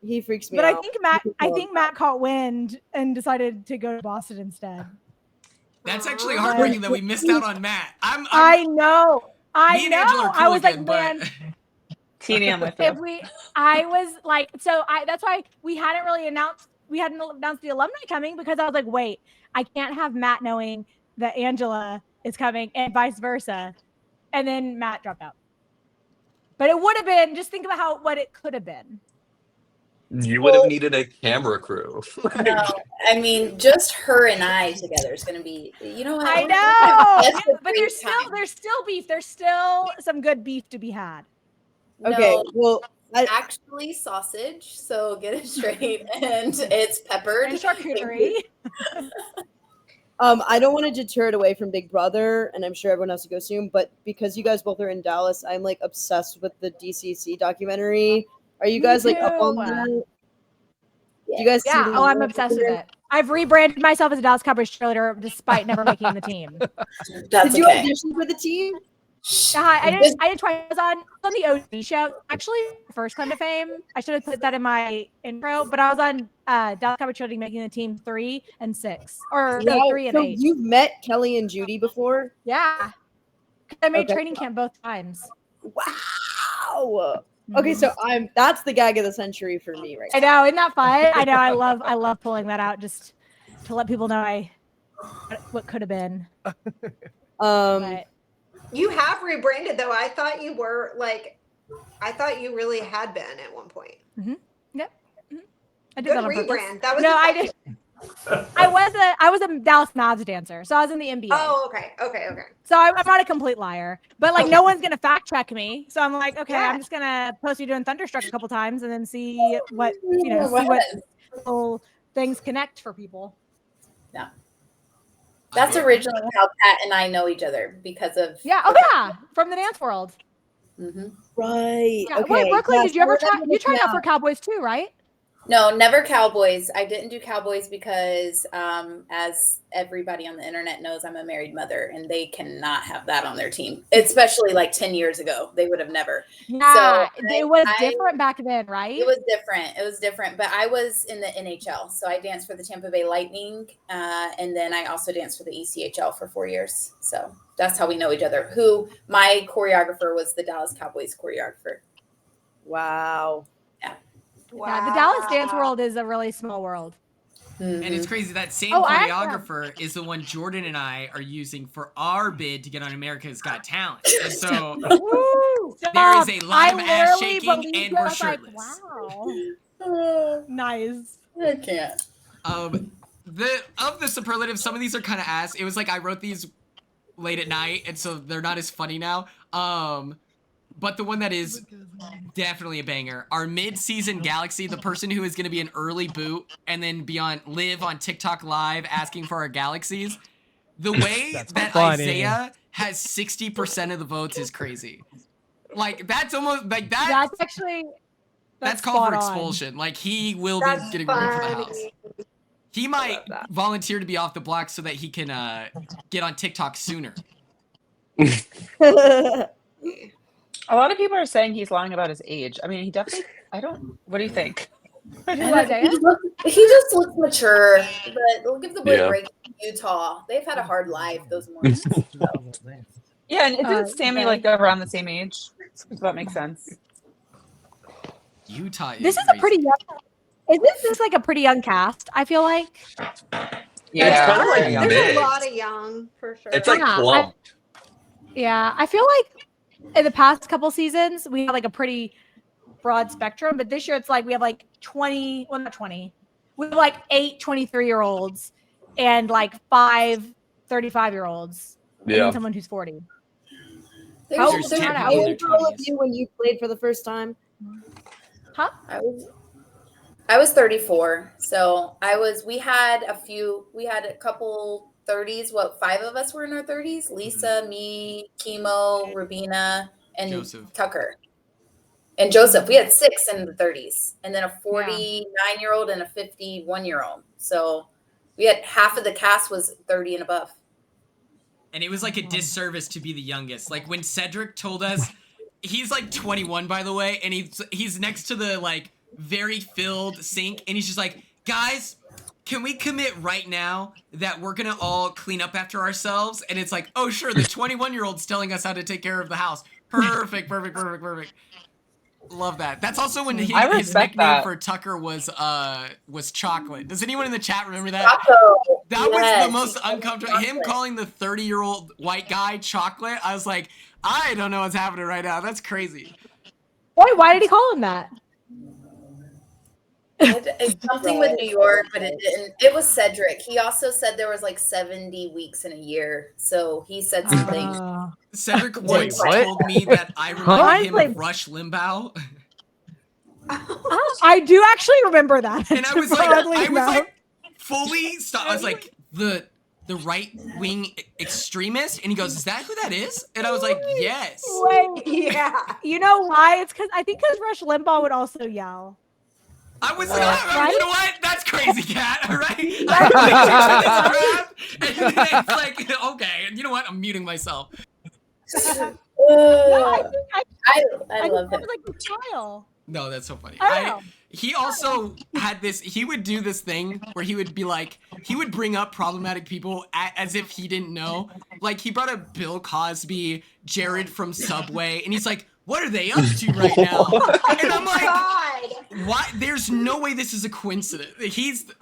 He freaks me But out. I think Matt caught wind and decided to go to Boston instead. That's actually heartbreaking that we missed out on Matt. I know. Me and Angela are cool I was again, like, man, Teeny, I'm with if you. I was like, that's why we hadn't announced the alumni coming because I was like, wait, I can't have Matt knowing that Angela is coming and vice versa. And then Matt dropped out. But it would have been, just think about what it could have been. You would have needed a camera crew. No, I mean, just her and I together is going to be, you know what? I we're know. gonna have Yeah, a but great there's still beef. There's still some good beef to be had. Okay, No, well, actually sausage, so get it straight, and it's peppered. And charcuterie. I don't want to deter it away from Big Brother, and I'm sure everyone has to go soon, but because you guys both are in Dallas, I'm like obsessed with the DCC documentary. Are you guys like up on that? Do you guys see the I'm obsessed with it. I've rebranded myself as a Dallas Cowboys cheerleader despite never making the team. That's Did you okay. audition for the team? I did twice. I was on the OG show. Actually, first Claim to Fame. I should have put that in my intro, but I was on Dallas Cowboys cheerleading making the team 3 and 6, or no, 3 and 8. You've met Kelly and Judy before? Yeah, I made training camp both times. Wow. Okay, so that's the gag of the century for me right now. I know, isn't that fun? I know, I love pulling that out just to let people know what could have been. But, you have rebranded though. I thought you were I thought you really had been at one point. Mm-hmm. Yep. Mm-hmm. I did Good that on rebrand. purpose. That was I did. I was a Dallas Mavs dancer, so I was in the NBA. Oh, okay. So I'm not a complete liar, but like no one's gonna fact check me. So I'm like, okay, I'm just gonna post you doing Thunderstruck a couple times and then see what what little things connect for people. Yeah, that's originally how Pat and I know each other because of from the dance world. Mm-hmm. Right. Yeah. Okay. Wait, Brooklyn, did you ever try? You tried out for Cowboys too, right? No, never Cowboys. I didn't do Cowboys because, as everybody on the internet knows, I'm a married mother, and they cannot have that on their team. Especially like 10 years ago, they would have never. Yeah, it was different back then, right? It was different. But I was in the NHL, so I danced for the Tampa Bay Lightning, and then I also danced for the ECHL for 4 years. So that's how we know each other. My choreographer was the Dallas Cowboys choreographer. Wow. Wow. Yeah, the Dallas dance world is a really small world. And it's crazy that same choreographer is the one Jordan and I are using for our bid to get on America's Got Talent. And so there is a lot of ass shaking and we're shirtless. Wow. Nice. I can't. Of the superlatives, some of these are kind of ass. It was like I wrote these late at night, and so they're not as funny now. But the one that is definitely a banger, our mid-season Galaxy, the person who is going to be an early boot and then live on TikTok Live asking for our Galaxies. The way that funny. Isaiah has 60% of the votes is crazy. Like, that's almost, like, that's called for expulsion. Like, he will be getting removed from the house. He might volunteer to be off the block so that he can get on TikTok sooner. A lot of people are saying he's lying about his age. I mean, he definitely. What do you think? He just looks mature, but look at the boy break in Utah. They've had a hard life, those mornings. Yeah, and isn't Sammy like around the same age? Does that make sense? Utah. This is a pretty young. Isn't this like a pretty young cast? I feel like. Yeah, it's kind of like there's a lot of young for sure. It's like clumped. I feel like in the past couple seasons we had like a pretty broad spectrum, but this year it's like we have like 20, well not 20. We have like 8 23-year-olds and like 5 35-year-olds. Yeah. And then someone who's 40. How old were all of you when you played for the first time? Huh? I was 34. So we had a couple 30s. 5 of us were in our 30s? Lisa, me, Chemo, Rubina, and Joseph. Tucker. And Joseph. We had 6 in the 30s. And then a 49-year-old and a 51-year-old. So we had half of the cast was 30 and above. And it was like a disservice to be the youngest. Like when Cedric told us, he's like 21 by the way, and he's next to the like very filled sink, and he's just like, guys, can we commit right now that we're gonna all clean up after ourselves? And it's like, oh sure, the 21-year-old's telling us how to take care of the house. Perfect. Love that. That's also when his respect nickname that. for Tucker was chocolate. Does anyone in the chat remember that? Choco. That was Yes, the most he called him uncomfortable. Him chocolate. calling the 30-year-old white guy chocolate. I was like, I don't know what's happening right now. That's crazy. Wait, why did he call him that? It's something with New York, but it didn't. It was Cedric. He also said there was like 70 weeks in a year, so he said something. Cedric Wait, once what? told me that I reminded him of Rush Limbaugh. I do actually remember that. And I was like fully stop. I was like the right wing extremist, and he goes, "Is that who that is?" And I was like, "Yes." Wait, Yeah. you know why? It's because Rush Limbaugh would also yell. I was like, you know what? That's crazy, Cat. All right. And then it's like, okay. And you know what? I'm muting myself. I love it. Like the style. No, that's so funny. I know. He also had this, he would do this thing where he would be like, he would bring up problematic people as if he didn't know. Like, he brought up Bill Cosby, Jared from Subway, and he's like, what are they up to right now? And I'm like, what? There's no way this is a coincidence.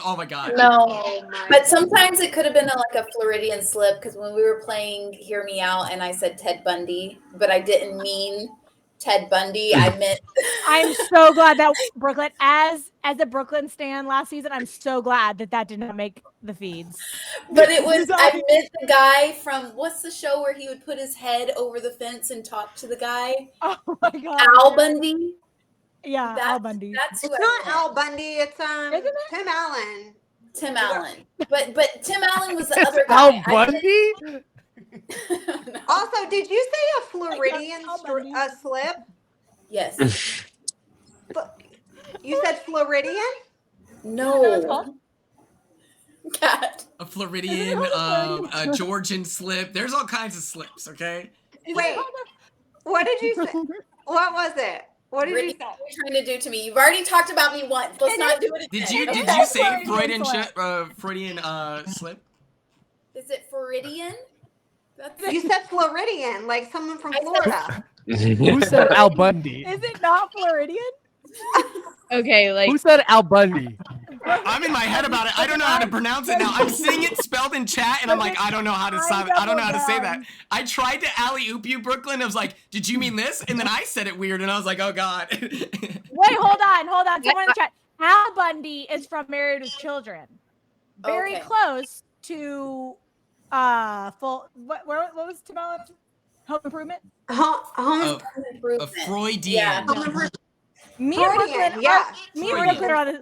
Oh my God. No, but sometimes it could have been like a Floridian slip, because when we were playing Hear Me Out and I said Ted Bundy, but I didn't mean Ted Bundy. I meant. I'm so glad that Brooklyn, as a Brooklyn stan last season, I'm so glad that did not make the feeds. But it was, I meant the guy from, what's the show where he would put his head over the fence and talk to the guy? Oh my God. Al Bundy? Yeah, Al Bundy. That's who It's not Al Bundy, it's Tim Allen. Tim Allen. But Tim Allen was the other guy. Al Bundy? Also, did you say a Floridian slip? Yes. You said Floridian? No. God. A Floridian, a Georgian slip. There's all kinds of slips, okay? Wait, what did you say? What was it? What did you say? What are you trying to do to me? You've already talked about me once. Let's not do it again. Did you say Freudian slip? Is it Floridian? You said Floridian, like someone from Florida. Who said Al Bundy? Is it not Floridian? Okay, like Who said Al Bundy? I'm in my head about it. I don't know how to pronounce it now. I'm seeing it spelled in chat, and I'm like, I don't know how to I don't know how to say that. I tried to alley-oop you, Brooklyn. I was like, did you mean this? And then I said it weird, and I was like, oh God. Wait, hold on. Someone in the chat. Al Bundy is from Married with Children. Very close to what was Tim Allen? Home Improvement? Home Improvement. A Freudian. Yeah. Me and Brooklyn, are on the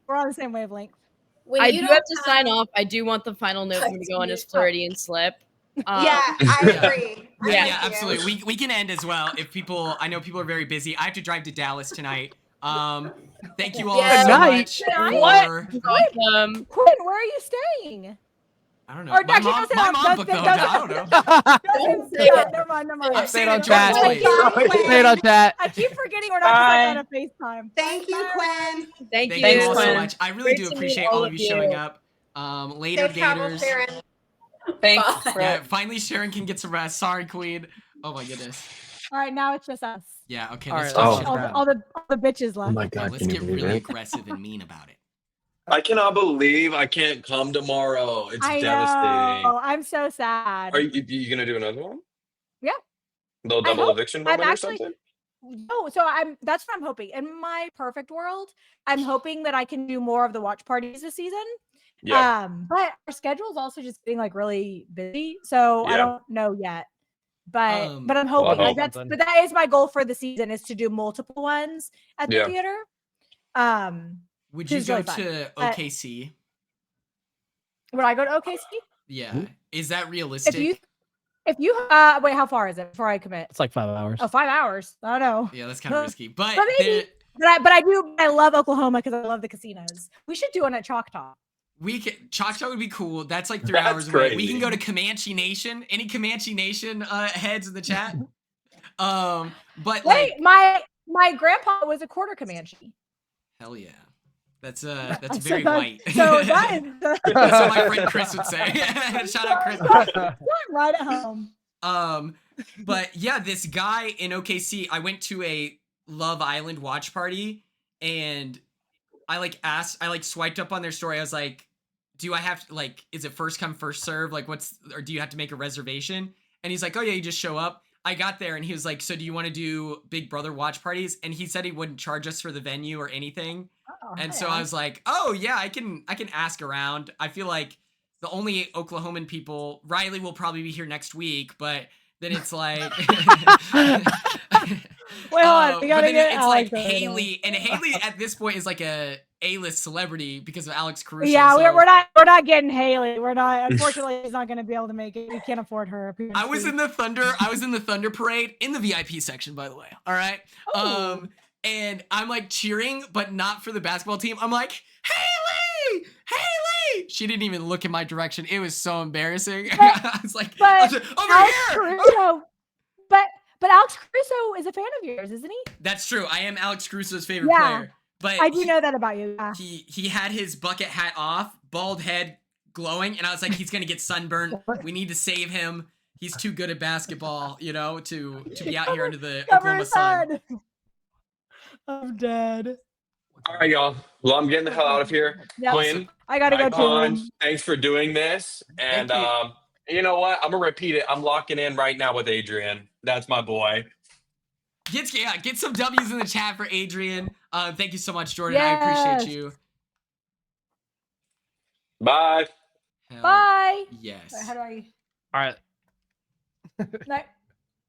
we're on the same wavelength. I do have to sign off. I do want the final note to go on his Floridian slip. I agree. Yeah, absolutely. We can end as well if people. I know people are very busy. I have to drive to Dallas tonight. Thank you all so much. Quinn, where are you staying? I don't know. My mom booked the hotel. I don't know. Never mind. I'm staying on in chat. Georgia. Say it on chat. I keep forgetting we're not on a FaceTime. Thank you, Quinn. Thank you all so much. I really do appreciate all of you showing up. Later, Safe travel, Gators. Sharon. Thanks. Yeah, finally Sharon can get some rest. Sorry, Queen. Oh my goodness. All right, now it's just us. Yeah. Okay. All Let's right, all the bitches left. Oh my God. let's get really aggressive and mean about it. I cannot believe I can't come tomorrow. It's devastating. Oh, I'm so sad. Are you gonna do another one? Yeah. Little double eviction moment or something? No, so that's what I'm hoping. In my perfect world, I'm hoping that I can do more of the watch parties this season. Yeah. But our schedule is also just getting like really busy, so I don't know yet. But I'm hoping that is my goal for the season, is to do multiple ones at the theater. Would you go to OKC? Would I go to OKC? Yeah. Is that realistic? If you wait, how far is it before I commit? It's like 5 hours. Oh, 5 hours. I don't know. Yeah, that's kind of risky. But I love Oklahoma because I love the casinos. We should do one at Choctaw. Choctaw would be cool. That's like 3 hours away. We can go to Comanche Nation. Any Comanche Nation heads in the chat? But wait, my grandpa was a quarter Comanche. Hell yeah. That's very white. So that is that's what my friend Chris would say. Shout out Chris. Right at home. But yeah, this guy in OKC, I went to a Love Island watch party, and I swiped up on their story. I was like, do I have to, like, is it first come, first serve? Like, or do you have to make a reservation? And he's like, oh yeah, you just show up. I got there and he was like, so do you want to do Big Brother watch parties? And he said he wouldn't charge us for the venue or anything. And so I was like, oh yeah, I can ask around. I feel like the only Oklahoman people, Riley will probably be here next week, but then it's like, well, we gotta get it's Alex like over Haley, and Haley at this point is like a A-list celebrity because of Alex Caruso. Yeah, so. we're not getting Haley. We're not. Unfortunately, she's not going to be able to make it. We can't afford her appearance. I was in the Thunder parade in the VIP section, by the way. All right. Oh. And I'm like cheering, but not for the basketball team. I'm like, Haley! She didn't even look in my direction. It was so embarrassing. I was like, over Alex here! Caruso, but Alex Caruso is a fan of yours, isn't he? That's true. I am Alex Caruso's favorite player. But I do know that about you. Yeah. He had his bucket hat off, bald head glowing, and I was like, he's gonna get sunburned. We need to save him. He's too good at basketball, to be out here under the Oklahoma sun. I'm dead. All right, y'all. Well, I'm getting the hell out of here. Yep. Quinn, I gotta go Icon, too. thanks for doing this. And you know what? I'm gonna repeat it. I'm locking in right now with Adrian. That's my boy. Get some W's in the chat for Adrian. Thank you so much, Jordan. Yes. I appreciate you. Bye. Bye. Yes. How do I? All right. Bye.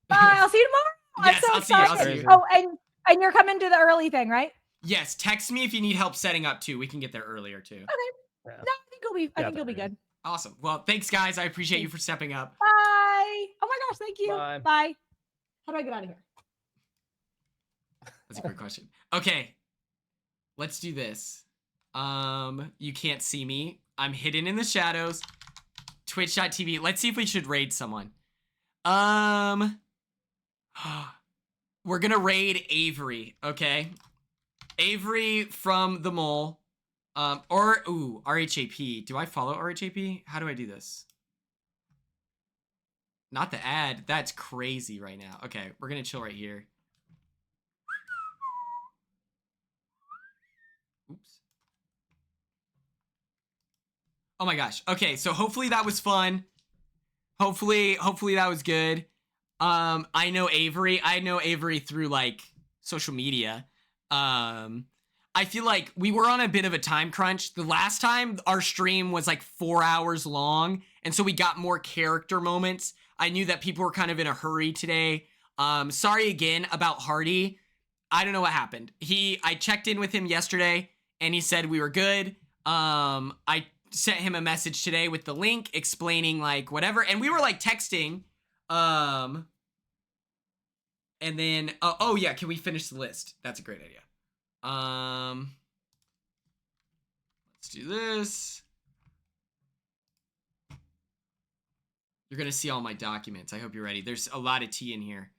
I'll see you tomorrow. Yes, I'm so excited. I'll see you. Oh, and you're coming to the early thing, right? Yes. Text me if you need help setting up too. We can get there earlier too. Okay. Yeah. No, I think you'll be good. Awesome. Well, thanks guys. I appreciate you for stepping up. Bye. Oh my gosh, thank you. Bye. How do I get out of here? That's a great question. Okay. Let's do this. You can't see me. I'm hidden in the shadows. Twitch.tv. Let's see if we should raid someone. We're gonna raid Avery, okay? Avery from the mole. RHAP. Do I follow RHAP? How do I do this? Not the ad. That's crazy right now. Okay, we're gonna chill right here. Oops. Oh my gosh. Okay, so hopefully that was fun. Hopefully that was good. I know Avery through like social media. I feel like we were on a bit of a time crunch. The last time our stream was like 4 hours long, and so we got more character moments. I knew that people were kind of in a hurry today. Sorry again about Hardy. I don't know what happened. I checked in with him yesterday and he said we were good. I sent him a message today with the link explaining like whatever, and we were like texting. And then oh yeah, can we finish the list? That's a great idea. Let's do this. You're gonna see all my documents. I hope you're ready. There's a lot of tea in here.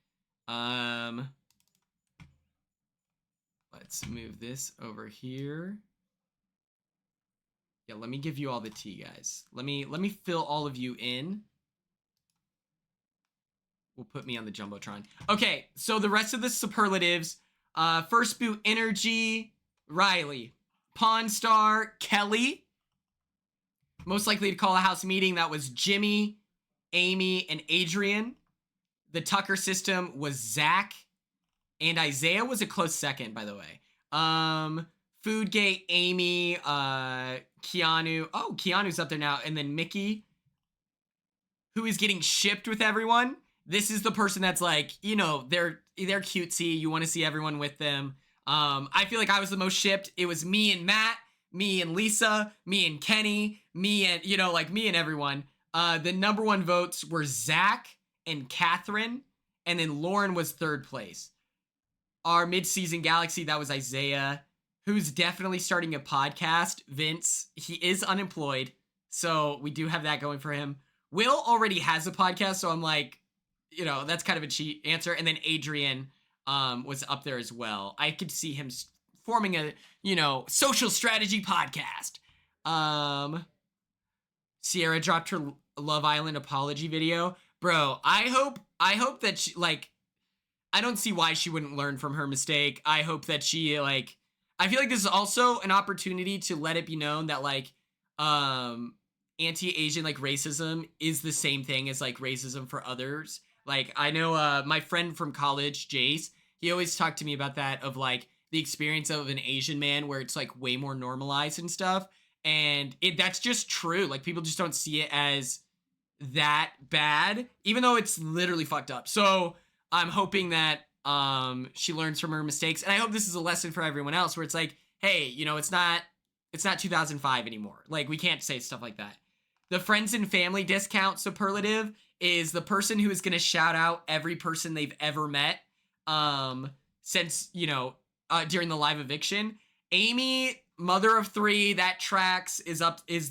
Let's move this over here. Yeah, let me give you all the tea, guys. Let me fill all of you in. Will put me on the Jumbotron. Okay, so the rest of the superlatives. First boot energy, Riley. Pawn Star, Kelly. Most likely to call a house meeting, that was Jimmy, Amy, and Adrian. The Tucker system was Zach. And Isaiah was a close second, by the way. Foodgate, Amy, Keanu. Oh, Keanu's up there now. And then Mickey, who is getting shipped with everyone. This is the person that's like, they're cutesy. You want to see everyone with them. I feel like I was the most shipped. It was me and Matt, me and Lisa, me and Kenny, me and, me and everyone. The number one votes were Zach and Catherine. And then Lauren was third place. Our mid-season galaxy, that was Isaiah, who's definitely starting a podcast. Vince, he is unemployed. So we do have that going for him. Will already has a podcast. So I'm like, that's kind of a cheat answer. And then Adrian was up there as well. I could see him forming a, social strategy podcast. Sierra dropped her Love Island apology video. Bro, I I hope that she, like, I don't see why she wouldn't learn from her mistake. I hope that she, like, I feel like this is also an opportunity to let it be known that, like, anti-Asian, like, racism is the same thing as, like, racism for others. Like, I know my friend from college, Jace, he always talked to me about that, of, like, the experience of an Asian man where it's, like, way more normalized and stuff. And that's just true. Like, people just don't see it as that bad, even though it's literally fucked up. So I'm hoping that she learns from her mistakes, and I hope this is a lesson for everyone else, where it's like, hey, you know, it's not 2005 anymore. Like, we can't say stuff like that. The friends and family discount superlative is the person who is going to shout out every person they've ever met since, you know, during the live eviction. Amy, mother of 3, that tracks, is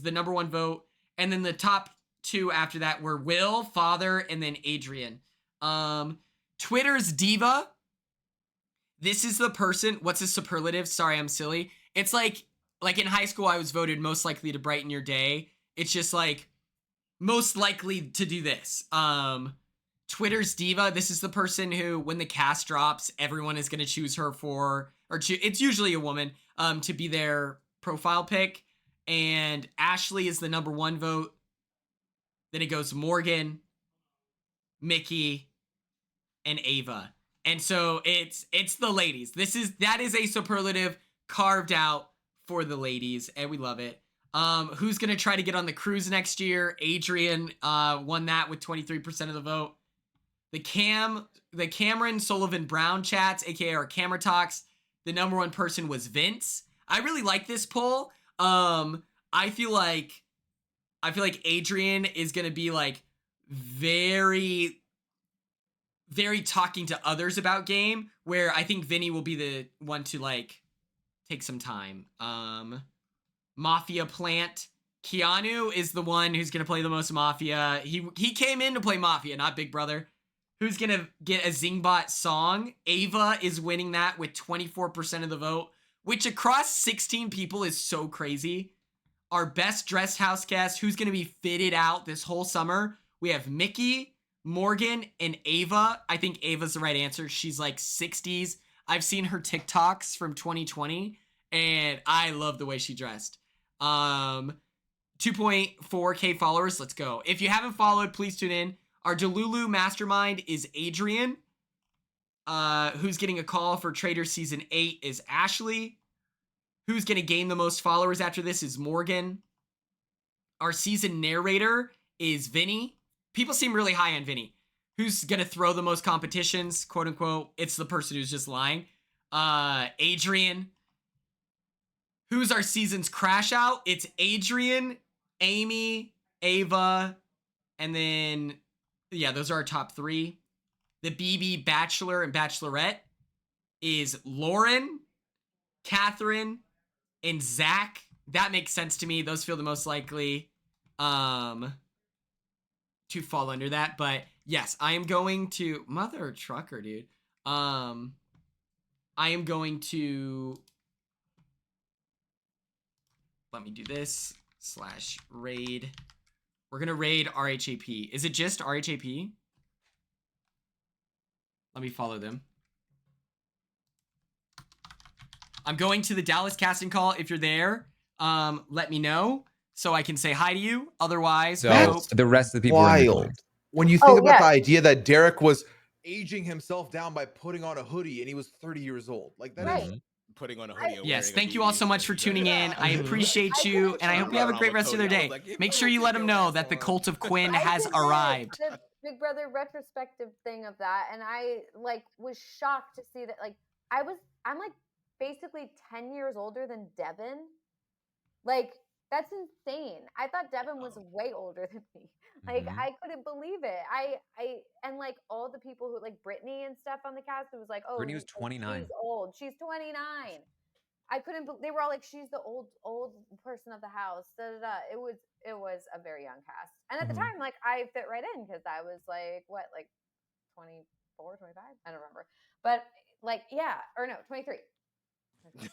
the number 1 vote, and then the top 2 after that were Will, father, and then Adrian. Twitter's diva. This is the person. What's a superlative? Sorry, I'm silly. It's like in high school, I was voted most likely to brighten your day. It's just like most likely to do this. Twitter's diva. This is the person who, when the cast drops, everyone is going to choose her it's usually a woman, to be their profile pic. And Ashley is the number 1 vote. Then it goes Morgan, Mickey, and Ava. And so it's the ladies. That is a superlative carved out for the ladies, and we love it. Who's gonna try to get on the cruise next year? Adrian won that with 23% of the vote. The Cameron Sullivan Brown chats, aka our camera talks, the number 1 person was Vince. I really like this poll. I feel like Adrian is gonna be like very, very talking to others about game, where I think Vinny will be the one to like take some time. Mafia Plant. Keanu is the one who's gonna play the most Mafia. He came in to play Mafia, not Big Brother. Who's gonna get a Zingbot song? Ava is winning that with 24% of the vote, which across 16 people is so crazy. Our best dressed house guest, who's gonna be fitted out this whole summer. We have Mickey, Morgan, and Ava. I think Ava's the right answer. She's like 60s. I've seen her TikToks from 2020, and I love the way she dressed. 2.4K followers. Let's go. If you haven't followed, please tune in. Our Delulu mastermind is Adrian. Who's getting a call for Trader Season 8 is Ashley. Who's going to gain the most followers after this is Morgan. Our season narrator is Vinny. People seem really high on Vinny. Who's going to throw the most competitions, quote unquote? It's the person who's just lying. Adrian. Who's our season's crash out? It's Adrian, Amy, Ava, and then, yeah, those are our top 3. The BB Bachelor and Bachelorette is Lauren, Catherine, and Zach. That makes sense to me. Those feel the most likely to fall under that. But yes, I am going to mother trucker, dude. I am going to let me do this /raid. We're gonna raid RHAP. Is it just RHAP? Let me follow them. I'm going to the Dallas casting call. If you're there, let me know so I can say hi to you. Otherwise, so the rest of the people wild. When you think about the idea that Derek was aging himself down by putting on a hoodie and he was 30 years old. Like that is putting on a hoodie. Yes, thank you all so much for tuning in. I appreciate you, and I hope you have a great rest of your day. Make sure you let them know that the cult of Quinn has arrived. The Big Brother retrospective thing of that, and I like was shocked to see that. Like I'm like basically 10 years older than Devin. Like that's insane. I thought Devin was way older than me. Like I couldn't believe it. I and like all the people who like Britney and stuff on the cast, it was like, oh, Britney was 29. She's old. She's 29. I couldn't. They were all like, she's the old person of the house. Da, da, da. It was a very young cast, and at the time, like I fit right in because I was like what, like 24, 25? I don't remember, but like 23.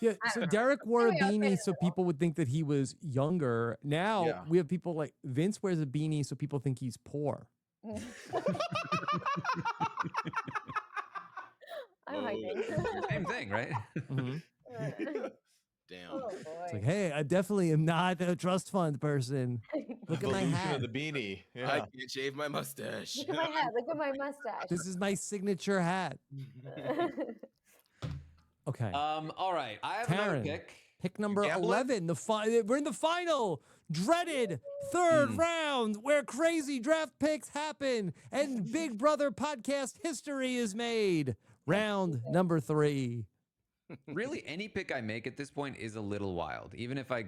Yeah, so Derek wore a beanie so people would think that he was younger. Now we have people like Vince wears a beanie so people think he's poor. I'm hiding. Same thing, right? Damn. Oh boy. It's like, hey, I definitely am not a trust fund person. Look at my Evolution hat. of the beanie. I Yeah. can't shave my mustache. Look at my hat. Look at my mustache. This is my signature hat. Okay. All right. I have another pick. Pick number 11. We're in the final, dreaded third round where crazy draft picks happen and Big Brother podcast history is made. Round number 3. Really, any pick I make at this point is a little wild, even if I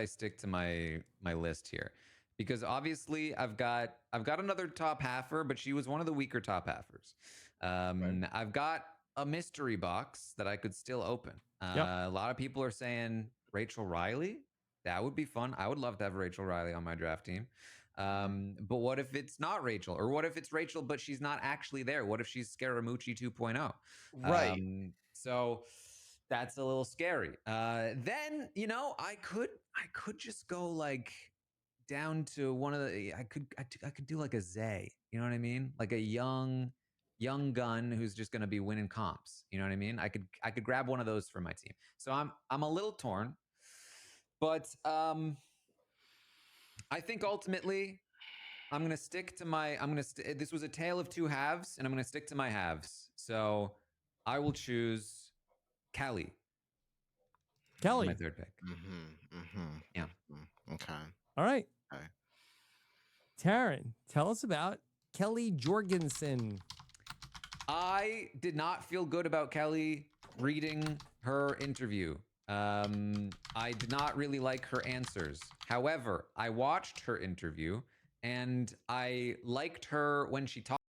stick to my list here, because obviously I've got another top halfer, but she was one of the weaker top halfers. I've got a mystery box that I could still open. A lot of people are saying Rachel Riley. That would be fun. I would love to have Rachel Riley on my draft team. But what if it's not Rachel? Or what if it's Rachel, but she's not actually there? What if she's Scaramucci 2.0? Right. So that's a little scary. Then, I could just go like down to one of the, I could do like a Zay, you know what I mean? Like a young gun who's just going to be winning comps. You know what I mean? I could grab one of those for my team. So I'm a little torn, but I think ultimately I'm going to stick to my, this was a tale of two halves, and I'm going to stick to my halves. So I will choose Kelly. Kelly. My third pick. Yeah. Okay. All right. Okay. Taryn, tell us about Kelly Jorgensen. I did not feel good about Kelly reading her interview. I did not really like her answers. However, I watched her interview and I liked her when she talked.